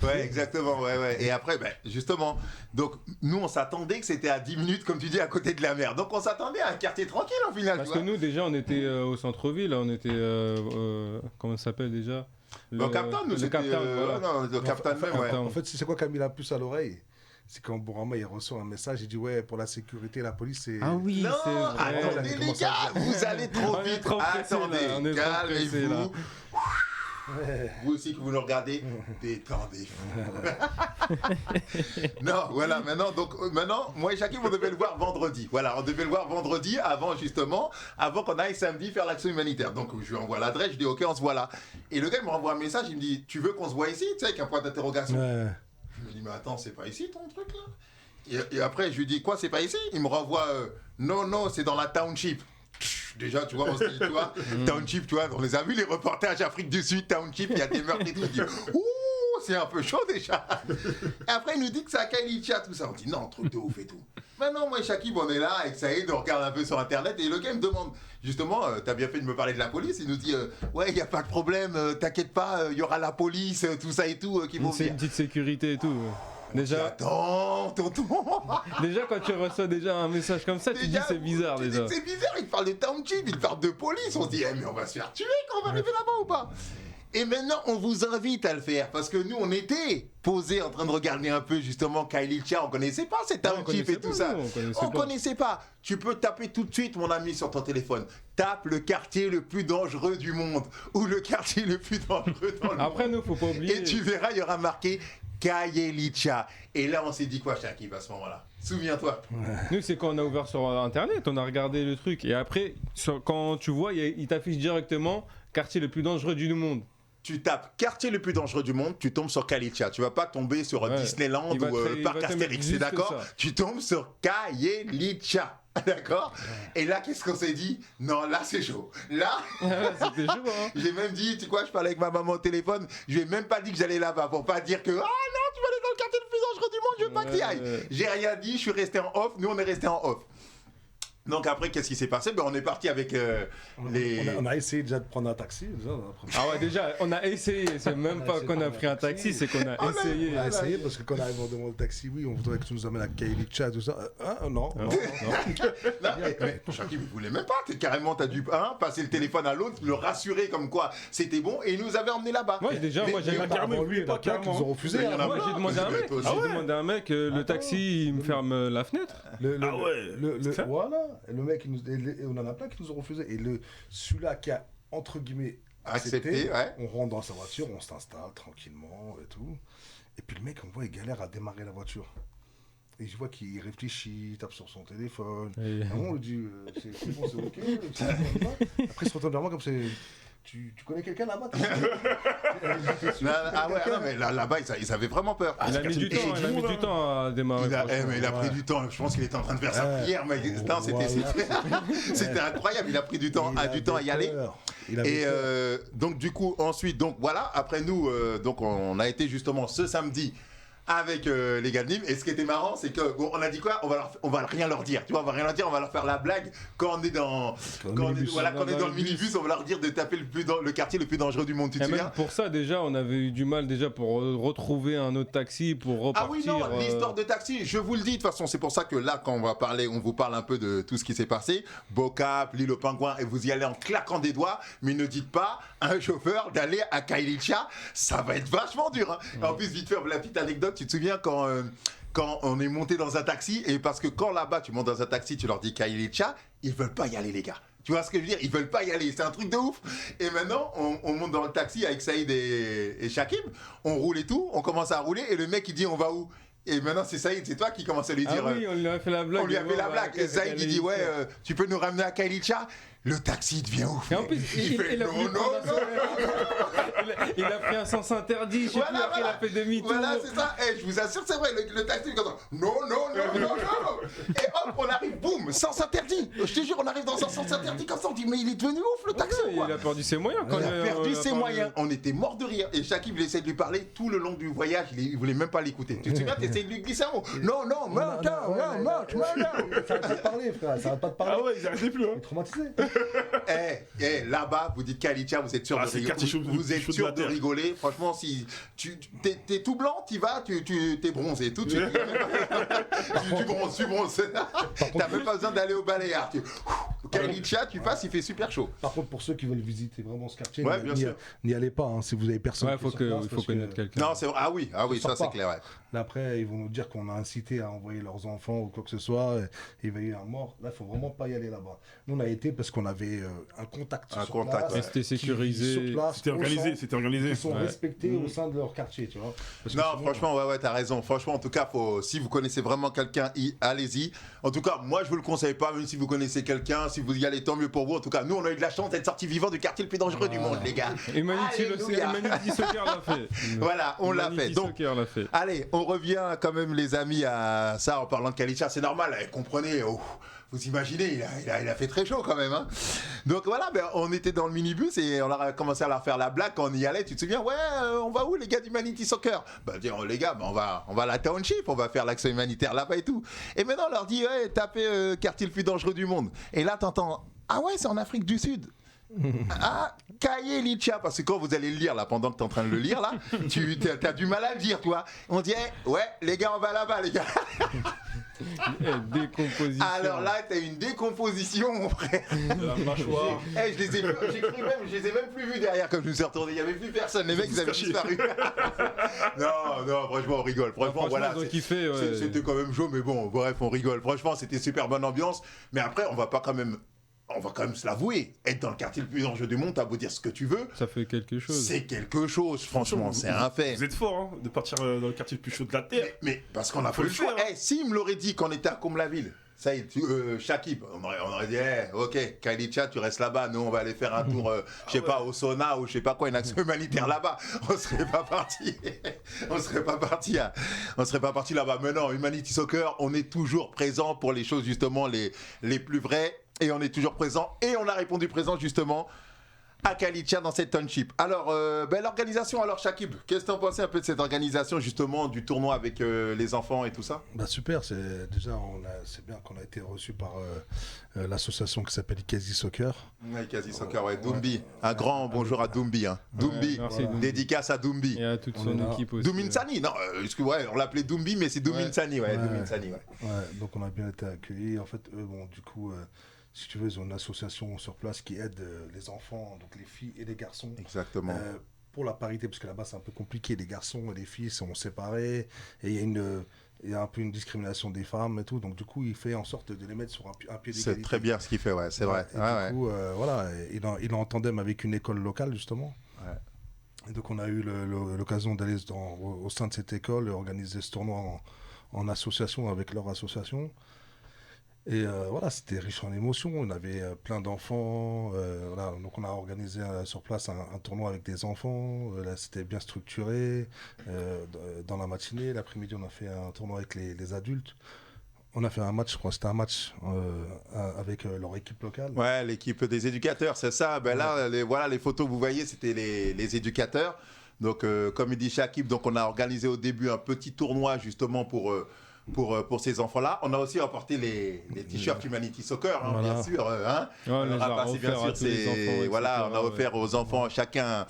Ouais, exactement, ouais. Et après, justement, donc nous, on s'attendait que c'était à 10 minutes, comme tu dis, à côté de la mer. Donc on s'attendait à un quartier tranquille, en final. Parce tu que vois. nous, déjà, on était au centre-ville, on était. Comment ça s'appelle déjà Le Captain, nous, le c'était... Captain, voilà. non, le Captain même, ouais. Captain. En fait, c'est quoi qui a mis la puce à l'oreille? C'est quand Bourama il reçoit un message, il dit ouais, pour la sécurité, la police, c'est. Ah oui, Non, c'est vrai. attendez les gars, vous allez trop On est vite. trop pressés, là, on est Attendez, trop pressés, là. calmez-vous. Vous aussi que vous nous regardez, détendez-vous. Non, voilà, maintenant, moi et Shakim, on devait le voir vendredi. Voilà, on devait le voir vendredi avant qu'on aille samedi faire l'action humanitaire. Donc je lui envoie l'adresse, je dis ok, on se voit là. Et le gars il me renvoie un message, il me dit tu veux qu'on se voit ici, tu sais, avec un point d'interrogation. Ouais. Je me dis mais attends, c'est pas ici ton truc là. Et après je lui dis quoi, c'est pas ici? Il me renvoie non, c'est dans la township. Déjà, tu vois, on se dit, tu vois, Township, tu vois, on les a vu les reportages Afrique du Sud, Township, il y a des meurtres et tout. On dit, ouh, c'est un peu chaud déjà. Et après, il nous dit que c'est à Kailicha, tout ça. On dit, non, truc de ouf et tout. Maintenant, moi et Shakib, on est là, avec Saïd, on regarde un peu sur Internet, et le gars me demande, justement, t'as bien fait de me parler de la police, il nous dit, ouais, il n'y a pas de problème, t'inquiète pas, il y aura la police, tout ça et tout, qui vont C'est venir. une petite sécurité et tout. Déjà, Attends, tonton. déjà, quand tu reçois déjà un message comme ça, tu te dis c'est bizarre tu dis déjà. que c'est bizarre, il te parle de township, il te parle de police. On se dit, mais on va se faire tuer quand on va arriver là-bas ou pas? Et maintenant, on vous invite à le faire parce que nous, on était posés en train de regarder un peu justement Kailicha. On connaissait pas ces Non, on townships et connaissait tout pas, ça. nous, On connaissait pas. Tu peux taper tout de suite, mon ami, sur ton téléphone. Tape le quartier le plus dangereux du monde ou le quartier le plus dangereux dans le monde. Après, nous, faut pas oublier. Et tu verras, il y aura marqué Kailicha. Et là, on s'est dit quoi, Shakib, à ce moment-là? Souviens-toi. Nous, c'est quand on a ouvert sur Internet, on a regardé le truc. Et après, quand tu vois, il t'affiche directement quartier le plus dangereux du monde. Tu tapes quartier le plus dangereux du monde, tu tombes sur Kailicha. Tu vas pas tomber sur Ouais. Disneyland Il va ou il Parc va te mettre Astérix, juste c'est d'accord? ça. Tu tombes sur Kailicha. D'accord? Et là, qu'est-ce qu'on s'est dit? Non, là, c'est chaud. Là, C'était chaud, hein. j'ai même dit, tu sais quoi, je parlais avec ma maman au téléphone, je lui ai même pas dit que j'allais là-bas pour pas dire que, ah non, tu vas aller dans le quartier le plus dangereux du monde, je veux pas que tu y ailles. J'ai rien dit, je suis resté en off, nous on est resté en off. Donc après, qu'est-ce qui s'est passé? Ben, on est parti avec les... On a essayé déjà de prendre un taxi. Déjà, Ah ouais, déjà, on a essayé. C'est même pas qu'on a pris un taxi, c'est qu'on a essayé. On a essayé parce que quand on arrive en demande de taxi, oui, on voudrait que tu nous amènes à Kailicha, tout ça. Non. Non, mais Shakib, il voulait même pas. T'as dû passer le téléphone à l'autre, le rassurer comme quoi c'était bon, et il nous avait emmené là-bas. Moi, déjà, moi, j'ai carrément, lui, pas ils nous ont refusé. Mais il y en a Moi, j'ai demandé à un mec. Toi aussi. J'ai demandé à un mec, le taxi, il me ferme la fenêtre. Ah ouais. Voilà. Et le mec, et on en a plein qui nous ont refusé. Et celui-là qui a, entre guillemets, Accepté, ouais. on rentre dans sa voiture, on s'installe tranquillement et tout. Et puis le mec, on voit, il galère à démarrer la voiture. Et je vois qu'il réfléchit, il tape sur son téléphone. Et- À un moment, on lui dit, c'est bon, c'est ok. Après, il se retourne vers moi comme c'est... Tu connais quelqu'un là-bas? Ah ouais, non, mais là-bas, ils avaient vraiment peur. Il a mis du temps, il a mis du temps à démarrer. Mais il a pris du temps. Je pense qu'il était en train de faire sa prière, mais non, c'était incroyable. Il a pris du temps à y aller. Et donc du coup, ensuite, donc voilà. Après nous, donc on a été justement ce samedi avec les gars de Nîmes. Et ce qui était marrant, c'est que bon, on a dit quoi? On va rien leur dire. Tu vois, on va rien leur dire. On va leur faire la blague quand on est dans dans le minibus. On va leur dire de taper le quartier le plus dangereux du monde. Tu te Et même souviens? pour ça, déjà, on avait eu du mal déjà pour retrouver un autre taxi, pour Ah repartir. oui, non, l'histoire de taxi, je vous le dis, de toute façon, c'est pour ça que là, quand on vous parle un peu de tout ce qui s'est passé, Bocap, l'île aux Pingouins, et vous y allez en claquant des doigts, mais ne dites pas à un chauffeur d'aller à Kailicha, ça va être vachement dur. Hein. En plus, vite fait, la petite anecdote, tu te souviens quand on est monté dans un taxi, et parce que quand là-bas, tu montes dans un taxi, tu leur dis Kailicha, ils veulent pas y aller, les gars. Tu vois ce que je veux dire? Ils veulent pas y aller, c'est un truc de ouf. Et maintenant, on monte dans le taxi avec Saïd et Shakib, on roule et tout, on commence à rouler, et le mec il dit on va où? Et maintenant c'est Saïd, c'est toi qui commence à lui dire. Ah oui, on lui a fait la blague. On lui a fait la blague. Et Saïd il dit ouais, tu peux nous ramener à Kailicha? Le taxi devient ouf. Et en plus, il fait il a voulu prendre il a pris un sens interdit, je sais plus, après il a fait demi-tour. Voilà, c'est ça. Et je vous assure, c'est vrai, le taxi, il commence, non. Et hop, on arrive, boum, sens interdit. Je te jure, on arrive dans un sens interdit comme ça, on dit, mais il est devenu ouf, le taxi, quoi. Il a perdu ses moyens. Il a perdu ses moyens. On était morts de rire. Et Shakib, il essaie de lui parler tout le long du voyage. Il voulait même pas l'écouter. Tu te souviens, tu essayes de lui glisser un mot. Non, Ça va pas te parler, frère. Ça va pas te parler. Ah ouais, ils arrêtaient plus, hein. Il est traumatisé. Là-bas, vous dites Kailicha, vous êtes sûr de c'est le rigoler. quartier chaud Vous êtes de sûr la de terre. rigoler. Franchement, si t'es tout blanc, t'y vas, t'es bronzé tout de suite. Tu bronzes. T'as même pas besoin d'aller au balayard. Kailicha, tu passes, il fait super chaud. Par contre, pour ceux qui veulent visiter vraiment ce quartier, Ouais, bien sûr. n'y allez pas hein, si vous avez personne. Ouais, qui est sur place, il faut parce que connaître quelqu'un. Non, c'est vrai. Ah oui, Ça ça sort c'est pas. clair. Ouais. Là, après, ils vont nous dire qu'on a incité à envoyer leurs enfants ou quoi que ce soit. Et il va y avoir un mort. Là, il faut vraiment pas y aller là-bas. Nous, on a été parce qu'on avait un contact. Un sur contact, place, ouais. Et c'était qui vit sécurisé. sur place, C'était au organisé, champ. c'était organisé. Ils sont Ouais. respectés au sein de leur quartier, tu vois. Parce que Non, sinon, franchement, ouais, t'as raison. Franchement, en tout cas, si vous connaissez vraiment quelqu'un, allez-y. En tout cas, moi, je vous le conseille pas, même si vous connaissez quelqu'un, si vous y allez, tant mieux pour vous. En tout cas, nous, on a eu de la chance d'être sortis vivants du quartier le plus dangereux du monde, les gars. Humanity Soccer l'a fait. Voilà, on l'a fait. Humanity Donc, Soccer l'a fait. allez, on revient quand même, les amis, à ça en parlant de Kailicha. C'est normal, comprenez. Vous imaginez, il a fait très chaud quand même. Hein. Donc voilà, on était dans le minibus et on a commencé à leur faire la blague quand on y allait. Tu te souviens, ouais, on va où les gars d'Humanity Soccer? Dire les gars, on va à la Township, on va faire l'action humanitaire là-bas et tout. Et maintenant on leur dit, ouais, tapez quartier le plus dangereux du monde. Et là t'entends, ah ouais, c'est en Afrique du Sud. Ah, Kailicha, parce que quand vous allez le lire là, pendant que tu es en train de le lire là, tu as du mal à le dire, toi. On dit, ouais, les gars, on va là-bas, les gars. Décomposition. Alors là, t'as une décomposition, mon frère. La mâchoire. Je les ai même plus vus derrière comme je me suis retourné. Il n'y avait plus personne. Les mecs, ils avaient disparu. non, franchement, on rigole. Franchement, voilà. ils ont kiffé, ouais. C'était quand même chaud, mais bon, bref, on rigole. Franchement, c'était super bonne ambiance. Mais après, on va quand même se l'avouer. Être dans le quartier le plus dangereux du monde, t'as beau dire ce que tu veux. Ça fait quelque chose. C'est quelque chose, franchement, c'est un fait. Vous êtes fort hein, de partir dans le quartier le plus chaud de la Terre. Mais parce qu'on a Faut pas le le choix. faire, hein. S'il me l'aurait dit qu'on était à Comble-la-Ville, ça y est, Shakib, on aurait dit, ok, Kailicha, tu restes là-bas, nous on va aller faire un tour, je sais pas, au sauna ou je sais pas quoi, une action humanitaire là-bas. On serait pas parti. on serait pas parti là-bas. Mais non, Humanity Soccer, on est toujours présent pour les choses justement les plus vraies. Et on est toujours présent. Et on a répondu présent justement à Kailicha dans cette township. Alors, l'organisation, alors Shakib, qu'est-ce que tu en pensais un peu de cette organisation justement du tournoi avec les enfants et tout ça? Super, c'est bien qu'on a été reçu par l'association qui s'appelle Ikazi Soccer. Ouais, Ikazi Soccer, ouais, Doumbi. Un grand bonjour à Doumbi. Hein. Doumbi, merci, Doumbi. dédicace à Doumbi. Et à toute On son est là. équipe aussi. Douminsani, non, on l'appelait Doumbi, mais c'est Douminsani, ouais. Douminsani, ouais. Ouais, donc on a bien été accueillis. En fait, eux, du coup, si tu veux, ils ont une association sur place qui aide les enfants, donc les filles et les garçons. Exactement. Pour la parité, parce que là-bas c'est un peu compliqué, les garçons et les filles sont séparés, et il y a un peu une discrimination des femmes et tout, donc du coup il fait en sorte de les mettre sur un pied d'égalité. C'est très bien ce qu'il fait, ouais, c'est vrai. Et du coup, voilà, il est en tandem avec une école locale justement. Ouais. Et donc on a eu l'occasion d'aller au sein de cette école et organiser ce tournoi en association avec leur association. Et voilà, c'était riche en émotions. On avait plein d'enfants. Voilà, donc on a organisé sur place un tournoi avec des enfants. Là, c'était bien structuré. Dans la matinée, l'après-midi, on a fait un tournoi avec les adultes. On a fait un match, je crois que c'était un match avec leur équipe locale. Ouais, l'équipe des éducateurs, c'est ça. Là, voilà, les photos que vous voyez, c'était les éducateurs. Donc, comme il dit Shakib, donc on a organisé au début un petit tournoi justement pour ces enfants-là. On a aussi apporté les t-shirts Humanity Soccer, hein, Voilà. bien sûr. Hein. Ouais, on les a Rapace, bien offerts sûr, à tous les enfants, etc., voilà, on a ouais. offert aux enfants chacun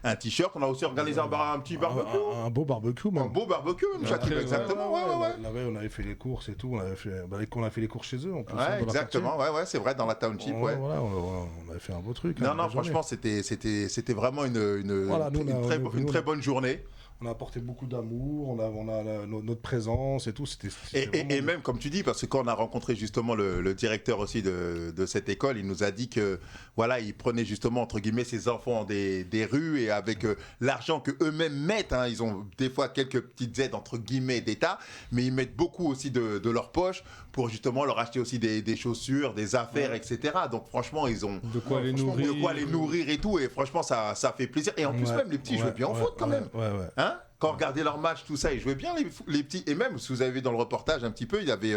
un t-shirt. On a aussi organisé un petit barbecue. Un beau barbecue, Un même. beau barbecue, même, Shakib, Après, exactement. Ouais. Là, on avait fait les courses et tout. On avait fait les courses chez eux en plus. hein, Ouais, dans leur exactement. Ouais, c'est vrai, dans la township, quartier. ouais. Voilà, on avait fait un beau truc. Non, hein, non, une journée. franchement, c'était vraiment une Voilà, nous, on est une très bonne journée. On a apporté beaucoup d'amour, on a notre présence et tout. Et vraiment- même, comme tu dis, parce que quand on a rencontré justement le directeur aussi de cette école, il nous a dit que voilà, il prenait justement entre guillemets ses enfants des rues et avec l'argent que eux-mêmes mettent, hein, ils ont des fois quelques petites aides entre guillemets d'État, mais ils mettent beaucoup aussi de leur poche pour justement leur acheter aussi des chaussures, des affaires, etc. Donc franchement, ils ont De quoi les franchement, nourrir. de quoi les nourrir et tout, et franchement, ça fait plaisir. Et en plus, Ouais, même les petits jouaient bien au foot quand même. Ouais. Hein? Quand on regardait leur match, tout ça, ils jouaient bien les petits. Et même, si vous avez vu dans le reportage un petit peu, il y avait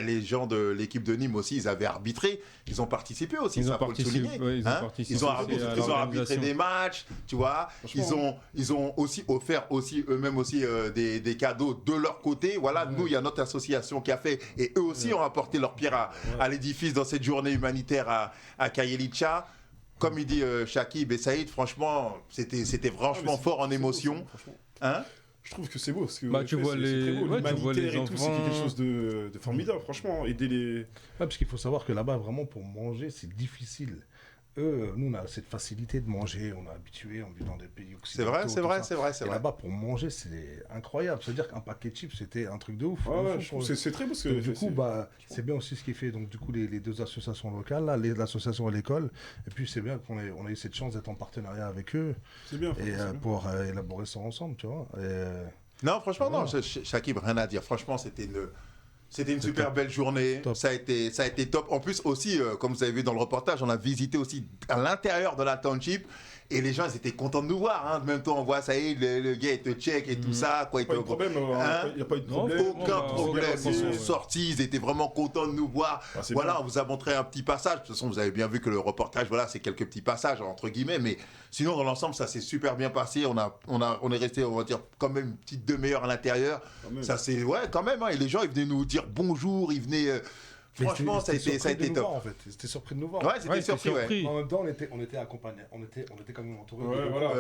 les gens de l'équipe de Nîmes aussi, ils avaient arbitré, ils ont participé aussi, Ils ça ont faut le participé, souligner. ouais, ils ont hein. participé Ils ont aussi à arbitré l'organisation. des matchs, tu vois. Ils ont aussi offert aussi eux-mêmes aussi des cadeaux de leur côté. Voilà, nous, il y a notre association qui a fait, et eux aussi ont apporté leur pierre à l'édifice dans cette journée humanitaire à Kailicha. Comme il dit Shakib et Saïd, franchement, c'était franchement fort en émotion. Hein? Je trouve que c'est beau. Parce que Bah, tu vois c'est les- très beau. ouais, tu vois les L'humanitaire et tout, c'est enfants. quelque chose de formidable, franchement. Aider les. Ouais, parce qu'il faut savoir que là-bas, vraiment, pour manger, c'est difficile. Nous, on a cette facilité de manger, on est habitué, on vit dans des pays C'est occidentaux. vrai, c'est tout vrai, ça. c'est vrai, c'est Et vrai. là-bas, pour manger, c'est incroyable. C'est-à-dire qu'un paquet de chips, c'était un truc de ouf. Ouais, De ouais, fou je trouve pour que c'est très beau parce que. Donc, du coup, c'est bien aussi ce qui fait. Donc, du coup, les deux associations locales, là, l'association et l'école. Et puis, c'est bien qu'on ait eu cette chance d'être en partenariat avec eux C'est bien. et c'est bien. pour élaborer ça ensemble, tu vois. Non, franchement, non, Ouais. Shakib, rien à dire. Franchement, c'était une super belle journée. Top. Ça a été top. En plus, aussi, comme vous avez vu dans le reportage, on a visité aussi à l'intérieur de la township. Et les gens, ils étaient contents de nous voir. Hein. En même temps, on voit, ça y est, le gars, il te check et tout ça. Quoi, il Pas te- de problème, Hein il n'y a pas eu de Non, problème. Aucun bah, problème. c'est Ils bien, sont ouais. sortis, ils étaient vraiment contents de nous voir. Ah, c'est Voilà, bien. on vous a montré un petit passage. De toute façon, vous avez bien vu que le reportage, voilà, c'est quelques petits passages, entre guillemets. Mais sinon, dans l'ensemble, ça s'est super bien passé. On est resté, on va dire, quand même une petite demi-heure à l'intérieur. Quand même. Ça c'est ouais quand même hein. Et les gens ils venaient nous dire bonjour, ils venaient franchement ça a été top. En fait, ils étaient surpris de nous voir. Ouais, c'était Ouais, t'es surpris, ouais. surpris. En même temps, on était accompagnés, on était quand même entourés. Ouais, de voilà.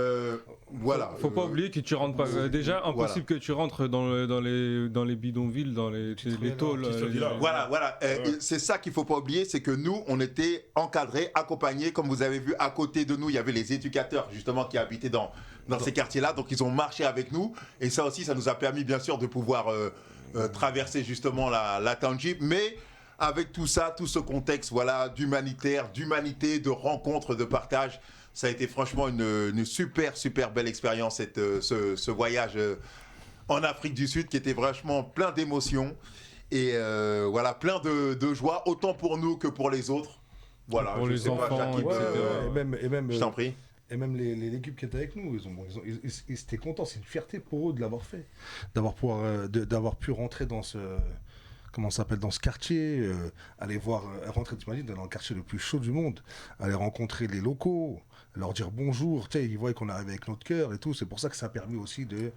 Voilà. Faut pas oublier que tu rentres pas. Déjà, impossible que tu rentres dans les bidonvilles, dans les tôles. Qui se dit là. Voilà. Ouais. C'est ça qu'il faut pas oublier, c'est que nous, on était encadrés, accompagnés. Comme vous avez vu, à côté de nous, il y avait les éducateurs, justement, qui habitaient dans ces quartiers-là. Donc, ils ont marché avec nous. Et ça aussi, ça nous a permis, bien sûr, de pouvoir traverser, justement, la township. Mais avec tout ça, tout ce contexte, voilà, d'humanitaire, d'humanité, de rencontres, de partage, ça a été franchement une super, super belle expérience, ce voyage en Afrique du Sud qui était vraiment plein d'émotions. Et voilà, plein de joie, autant pour nous que pour les autres. Voilà, Pour je les sais pas, enfants, Shakib, etc. Et même, je t'en prie. et même les équipes qui étaient avec nous, ils étaient contents. C'est une fierté pour eux de l'avoir fait, d'avoir pu rentrer dans ce, comment ça s'appelle, dans ce quartier, aller voir, rentrer, tu m'imagines, dans le quartier le plus chaud du monde, aller rencontrer les locaux, leur dire bonjour, tu sais, ils voient qu'on arrive avec notre cœur et tout. C'est pour ça que ça a permis aussi de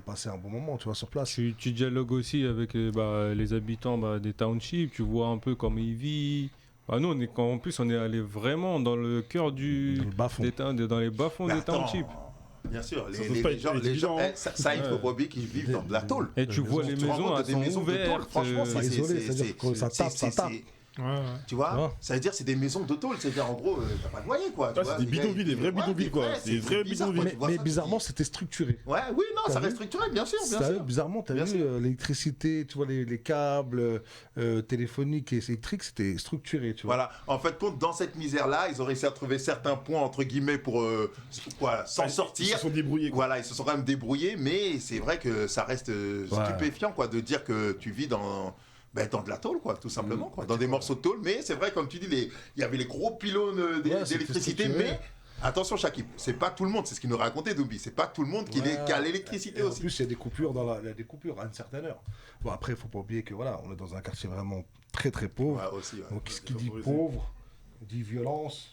passer un bon moment, tu vois, sur place. Tu dialogues aussi avec les habitants des townships, tu vois un peu comment ils vivent. Nous, en plus, on est allé vraiment dans le cœur Dans le bas-fond. dans les bas-fonds Mais des attends, townships. bien sûr, Ça les doit pas gens, être les gens, évident, ça, il faut pas oublier qu'ils vivent dans de la tôle. Et tu vois les Tu te rends maisons, compte elles des sont maisons de tôle, ouvertes. franchement, pas isolé, c'est-à-dire que ça tape. Ouais. Tu vois, Ouais. ça veut dire c'est des maisons de tôle, c'est-à-dire en gros, t'as pas de loyer quoi. tu Ouais, vois, c'est des les gars, bidonvilles, des vrais bidonvilles, quoi. c'est Des vrais bizarre, bidonvilles. quoi, tu vois Mais ça, tu bizarrement, dis- c'était structuré. Ouais, oui, non, T'as ça vu reste structuré, bien sûr, bien T'as vu, sûr. bizarrement, tu as Bien vu sûr. l'électricité, tu vois, les câbles téléphoniques et électriques, c'était structuré, tu vois. Voilà, en fait, compte dans cette misère-là, ils ont réussi à trouver certains points entre guillemets pour s'en Ils sortir. se sont débrouillés, quoi. Voilà, ils se sont quand même débrouillés, mais c'est vrai que ça reste stupéfiant quoi, de dire que tu vis dans de la tôle, quoi, tout simplement, quoi, dans des morceaux de tôle. Mais c'est vrai, comme tu dis, il y avait les gros pylônes Ouais, c'était d'électricité, structuré. mais attention, Shakib, c'est pas tout le monde, c'est ce qu'il nous racontait, Doubi, c'est pas tout le monde qui a l'électricité Et en aussi. plus, il y a des coupures il y a des coupures à une certaine heure. Bon, après, il faut pas oublier que voilà, on est dans un quartier vraiment très très pauvre. Ouais, aussi, ouais. Donc, ce qui dit favorisé. pauvre dit violence.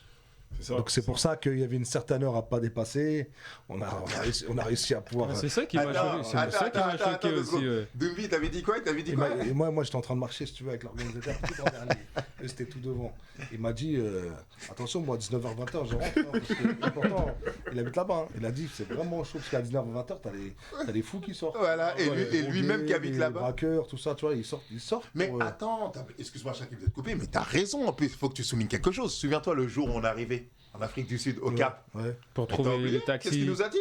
C'est ça. Donc, c'est pour ça qu'il y avait une certaine heure à pas dépasser. On a réussi à pouvoir. C'est ça qui m'a Attends, choqué. C'est ça qui m'a attends, choqué deux aussi. secondes. Ouais. Doubi, t'avais dit quoi? T'avais dit quoi? Et moi, j'étais en train de marcher, si tu veux, avec l'organisateur tout en dernier. Eux, c'était tout devant. Il m'a dit attention, moi, 19h-20h, je rentre. Hein, parce que, pourtant, il habite là-bas. Hein. Il a dit c'est vraiment chaud, parce qu'à 19h-20h, t'as les fous qui sortent. Voilà, et lui-même qui habite les là-bas. braqueurs, tout ça, tu vois, ils sortent. Mais pour, attends, excuse-moi, Shakib, de te couper, mais t'as raison en plus, il faut que tu soulignes quelque chose. Souviens-toi le jour où on est arrivé en Afrique du Sud, au Cap. Ouais. Pour Mais t'as trouver oublié les taxis. Qu'est-ce qu'il nous a dit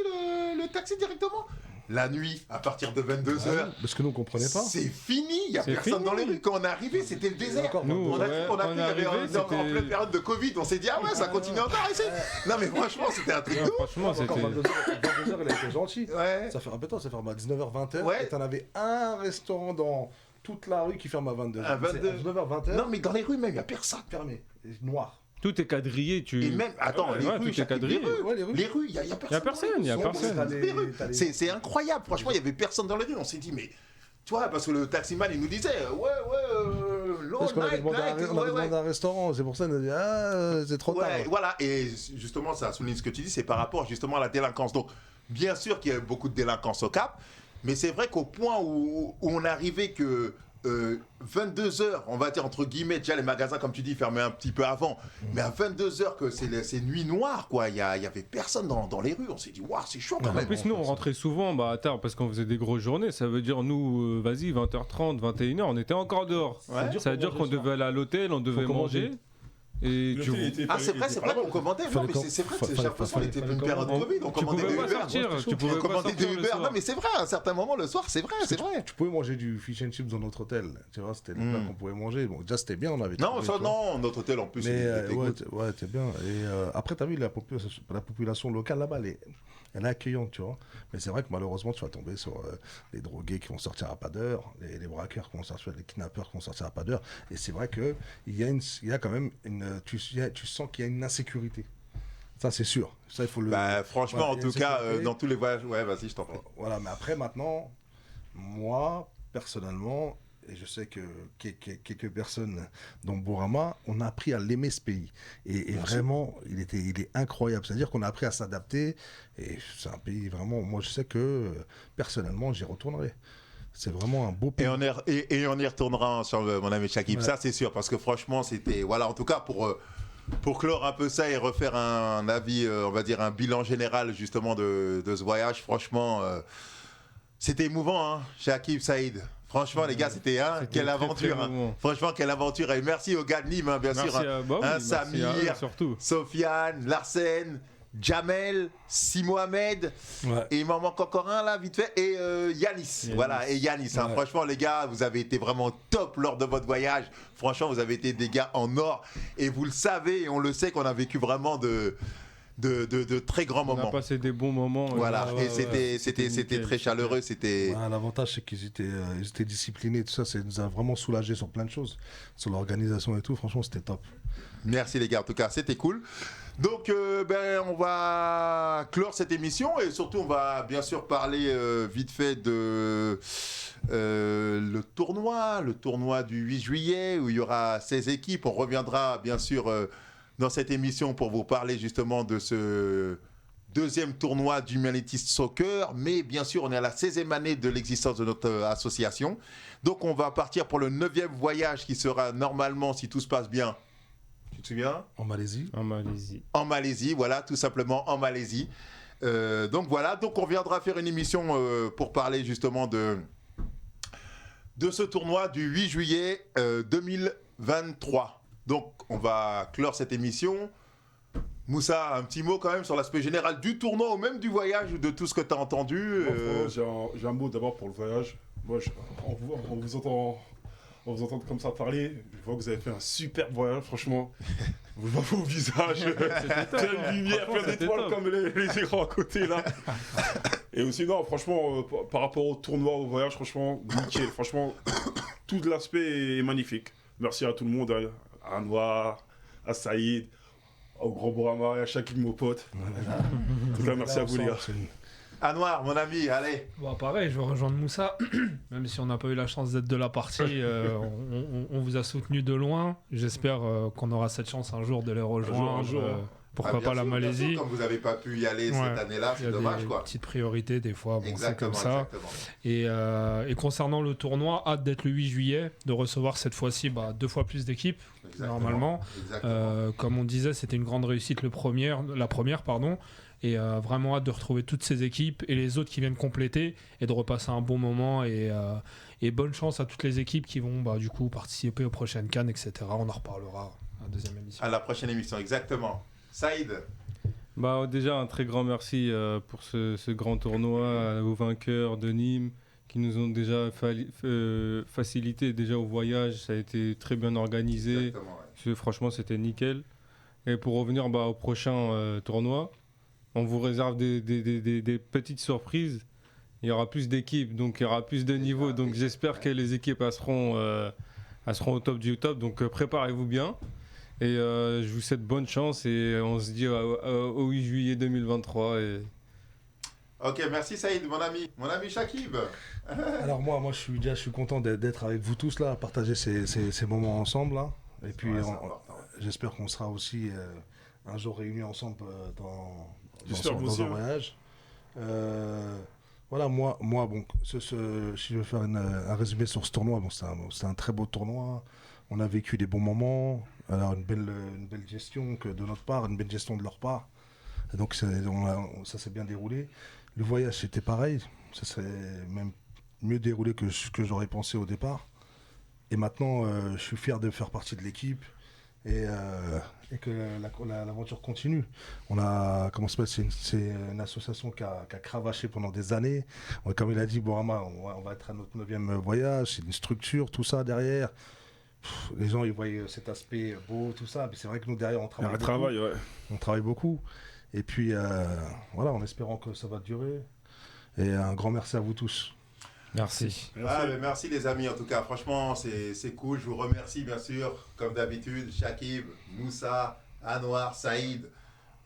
le taxi directement? La nuit, à partir de 22h. Parce que nous, on comprenait pas. C'est fini, il n'y a C'est personne fini. dans les rues. Quand on est arrivé, c'était le désert. Encore, Nous, On a ouais, cru qu'on on est il y avait arrivé, en c'était- pleine période de Covid. On s'est dit, ah ouais, ça continue encore ici. Non, mais franchement, c'était un truc Ouais, de ouf. franchement, Encore c'était. 22h, il a été gentil. Ouais. Ça fait, rappelle-toi, ça ferme à 19h-20h. Ouais. Et t'en avais un restaurant dans toute la rue qui ferme à 22h. À 22. 19h-20h, Non, mais dans les rues même, il n'y a personne. fermé. Noir. Tout est quadrillé. Et même, attends, Ouais, les tout rues, est Shakib, quadrillé. Ouais, les rues. Les rues, il n'y a personne. Il y a personne. T'as les- t'as les- C'est incroyable, franchement, il n'y avait personne dans les rues. On s'est dit, mais tu vois, parce que le taximan, il nous disait, long Parce qu'on avait night, demandé, night, on avait ouais, demandé ouais. un restaurant, c'est pour ça qu'on a dit ah c'est trop tard. Ouais, voilà, et justement, ça souligne ce que tu dis, c'est par rapport justement à la délinquance. Donc, bien sûr qu'il y a beaucoup de délinquance au Cap, mais c'est vrai qu'au point où on arrivait que 22h, on va dire entre guillemets, déjà les magasins, comme tu dis, fermaient un petit peu avant, mais à 22h, que c'est nuit noire, quoi. Il y avait personne dans les rues. On s'est dit, waouh, c'est chaud quand En même. plus, nous, on rentrait souvent à tard parce qu'on faisait des grosses journées. Ça veut dire, nous, vas-y, 20h30, 21h, on était encore dehors. Ouais. Ça veut dire qu'on devait aller à l'hôtel, on devait manger. Et tu C'est vrai qu'on commandait. Non, mais c'est vrai que j'ai l'impression qu'on était une période Covid. On tu commandait pouvais des pas Uber. sortir. Tu On pouvais pas commandait des sortir le Uber. Non, soir. mais c'est vrai, à un certain moment, le soir, c'est vrai. Tu pouvais manger du fish and chips dans notre hôtel. Tu vois, c'était le plat qu'on pouvait manger. Bon, déjà, c'était bien, on avait Non, trouvé, ça, tu vois. non, notre hôtel en plus, Mais il était good. ouais, t'es bien. Et après, t'as vu, la population locale là-bas, elle est accueillante, tu vois. Mais c'est vrai que malheureusement, tu vas tomber sur les drogués qui vont sortir à pas d'heure, les braqueurs qui vont sortir, les kidnappeurs qui vont sortir à pas d'heure. Et c'est vrai qu'il y a quand même tu sens qu'il y a une insécurité. Ça, c'est sûr. Ça, il faut le. Bah, franchement, Ouais, en tout cas, insécurité. dans tous les voyages. Ouais, vas-y, je t'en prie. Voilà, mais après, maintenant, moi, personnellement, et je sais que quelques personnes dans Bourama, on a appris à l'aimer ce pays. Et vraiment, il est incroyable. C'est-à-dire qu'on a appris à s'adapter. Et c'est un pays vraiment. Moi, je sais que personnellement, j'y retournerai. C'est vraiment un beau pays. Et on y retournera ensemble, mon ami Shakib. Ouais. Ça, c'est sûr, parce que franchement, c'était. Voilà, en tout cas, pour clore un peu ça et refaire un avis, on va dire un bilan général justement de ce voyage, franchement, c'était émouvant, hein, Shakib, Saïd. Franchement, les gars, c'était quelle très, aventure. très Hein. émouvant. Franchement, quelle aventure. Et merci aux gars de Nîmes, hein, bien sûr. Merci à Hein, merci à eux, Samir, surtout. Sofiane, Larsen, Jamel, Si Mohamed. Ouais. Et il m'en manque encore un là, vite fait. Et Yanis. Voilà, et Yanis. Hein. Ouais. Franchement, les gars, vous avez été vraiment top lors de votre voyage. Franchement, vous avez été des gars en or. Et vous le savez, et on le sait qu'on a vécu vraiment de très grands On a moments. passé des bons moments. Voilà, Ouais, et ouais, c'était nickel, très chaleureux. C'était. Ouais, l'avantage, c'est qu'ils étaient disciplinés. Tout ça, ça nous a vraiment soulagés sur plein de choses. Sur l'organisation et tout. Franchement, c'était top. Merci les gars, en tout cas, c'était cool. Donc, on va clore cette émission et surtout, on va bien sûr parler vite fait de le tournoi du 8 juillet où il y aura 16 équipes. On reviendra bien sûr dans cette émission pour vous parler justement de ce deuxième tournoi d'Humanitist Soccer. Mais bien sûr, on est à la 16e année de l'existence de notre association. Donc, on va partir pour le 9e voyage qui sera normalement, si tout se passe bien, tu te souviens ? En Malaisie. En Malaisie. En Malaisie, voilà, tout simplement en Malaisie. Donc voilà, donc on viendra faire une émission pour parler justement de ce tournoi du 8 juillet 2023. Donc on va clore cette émission. Moussa, un petit mot quand même sur l'aspect général du tournoi ou même du voyage ou de tout ce que tu as entendu. J'ai un mot d'abord pour le voyage. Moi, on vous entend comme ça parler. Je vois que vous avez fait un super voyage, franchement. Vous voyez vos visages, plein de lumière, plein d'étoiles comme les écrans à côté là. Et aussi, non, franchement, par rapport au tournoi, au voyage, franchement, nickel. Franchement, tout l'aspect est magnifique. Merci à tout le monde, à Anwar, à Saïd, au Grand Bourama, à Shakib, mon pote. En tout cas, merci à vous les gars. Anwar, mon ami, allez. Bah pareil, je vais rejoindre Moussa, même si on n'a pas eu la chance d'être de la partie, on vous a soutenu de loin. J'espère qu'on aura cette chance un jour de les rejoindre. Un jour. Pourquoi Bien pas la sûr, bien sûr, Malaisie. comme vous n'avez pas pu y aller cette année-là, Il y c'est a dommage des quoi. petites priorités des fois, bon, c'est Exactement, comme ça. exactement. Et concernant le tournoi, hâte d'être le 8 juillet, de recevoir cette fois-ci 2 fois plus d'équipes, Exactement. normalement. Exactement. Comme on disait, c'était une grande réussite la première. Et vraiment hâte de retrouver toutes ces équipes et les autres qui viennent compléter et de repasser un bon moment. Et bonne chance à toutes les équipes qui vont du coup participer aux prochaines CAN, etc. On en reparlera à la deuxième émission. À la prochaine émission, exactement. Saïd. Déjà, un très grand merci pour ce grand tournoi, aux vainqueurs de Nîmes qui nous ont déjà facilité déjà au voyage. Ça a été très bien organisé. Exactement, ouais. Franchement, c'était nickel. Et pour revenir au prochain tournoi, on vous réserve des petites surprises. Il y aura plus d'équipes, donc il y aura plus de niveaux. Donc j'espère que les équipes elles seront au top du top. Donc préparez-vous bien. Et je vous souhaite bonne chance et on se dit au 8 juillet 2023. Ok, merci Saïd, mon ami. Mon ami Shakib. Alors moi je suis content d'être avec vous tous là, à partager ces moments ensemble là. Et puis Ouais, c'est important. j'espère qu'on sera aussi un jour réunis ensemble dans J'espère vous un aussi, hein. voyage. Voilà, moi bon, si je veux faire un résumé sur ce tournoi, bon, c'est un très beau tournoi. On a vécu des bons moments, alors une belle gestion que de notre part, une belle gestion de leur part. Et donc ça s'est bien déroulé. Le voyage, c'était pareil. Ça s'est même mieux déroulé que j'aurais pensé au départ. Et maintenant, je suis fier de faire partie de l'équipe et que l'aventure continue. On a, comment ça s'appelle, c'est une association qui a cravaché pendant des années. Comme il a dit, Bourama, on va être à notre 9e voyage. C'est une structure, tout ça derrière. Les gens, ils voient cet aspect beau, tout ça. Mais c'est vrai que nous, derrière, on travaille beaucoup. On travaille beaucoup. Et puis, voilà, en espérant que ça va durer. Et un grand merci à vous tous. Merci. Merci les amis, en tout cas, franchement, c'est cool. Je vous remercie, bien sûr, comme d'habitude, Shakib, Moussa, Anouar, Saïd,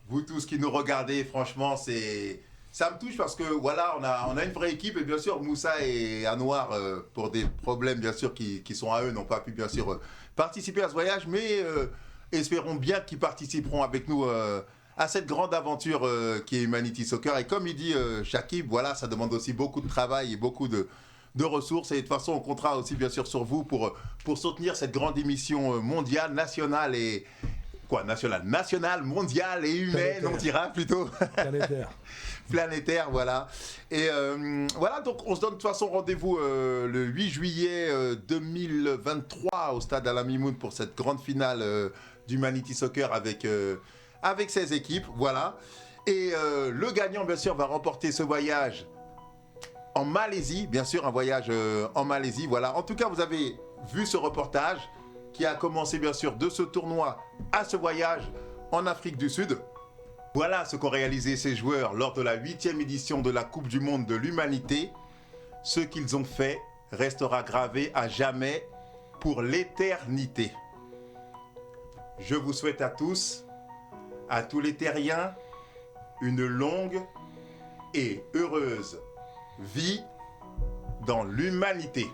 vous tous qui nous regardez, franchement, ça me touche parce que, voilà, on a une vraie équipe. Et bien sûr, Moussa et Anouar, pour des problèmes, bien sûr, qui sont à eux, n'ont pas pu, bien sûr, participer à ce voyage. Mais espérons bien qu'ils participeront avec nous à cette grande aventure qui est Humanity Soccer. Et comme il dit Shakib, voilà, ça demande aussi beaucoup de travail et beaucoup de ressources. Et de toute façon, on comptera aussi bien sûr sur vous pour soutenir cette grande émission mondiale, nationale et... Quoi, nationale, mondiale et humaine, on dira plutôt. Planétaire. Planétaire, voilà. Et voilà, donc on se donne de toute façon rendez-vous le 8 juillet 2023 au stade Al Mimoun pour cette grande finale d'Humanity Soccer avec 16 équipes, voilà. Et le gagnant, bien sûr, va remporter ce voyage en Malaisie, bien sûr, un voyage en Malaisie, voilà. En tout cas, vous avez vu ce reportage qui a commencé, bien sûr, de ce tournoi à ce voyage en Afrique du Sud. Voilà ce qu'ont réalisé ces joueurs lors de la 8e édition de la Coupe du Monde de l'Humanité. Ce qu'ils ont fait restera gravé à jamais pour l'éternité. Je vous souhaite à tous les terriens, une longue et heureuse vie dans l'humanité.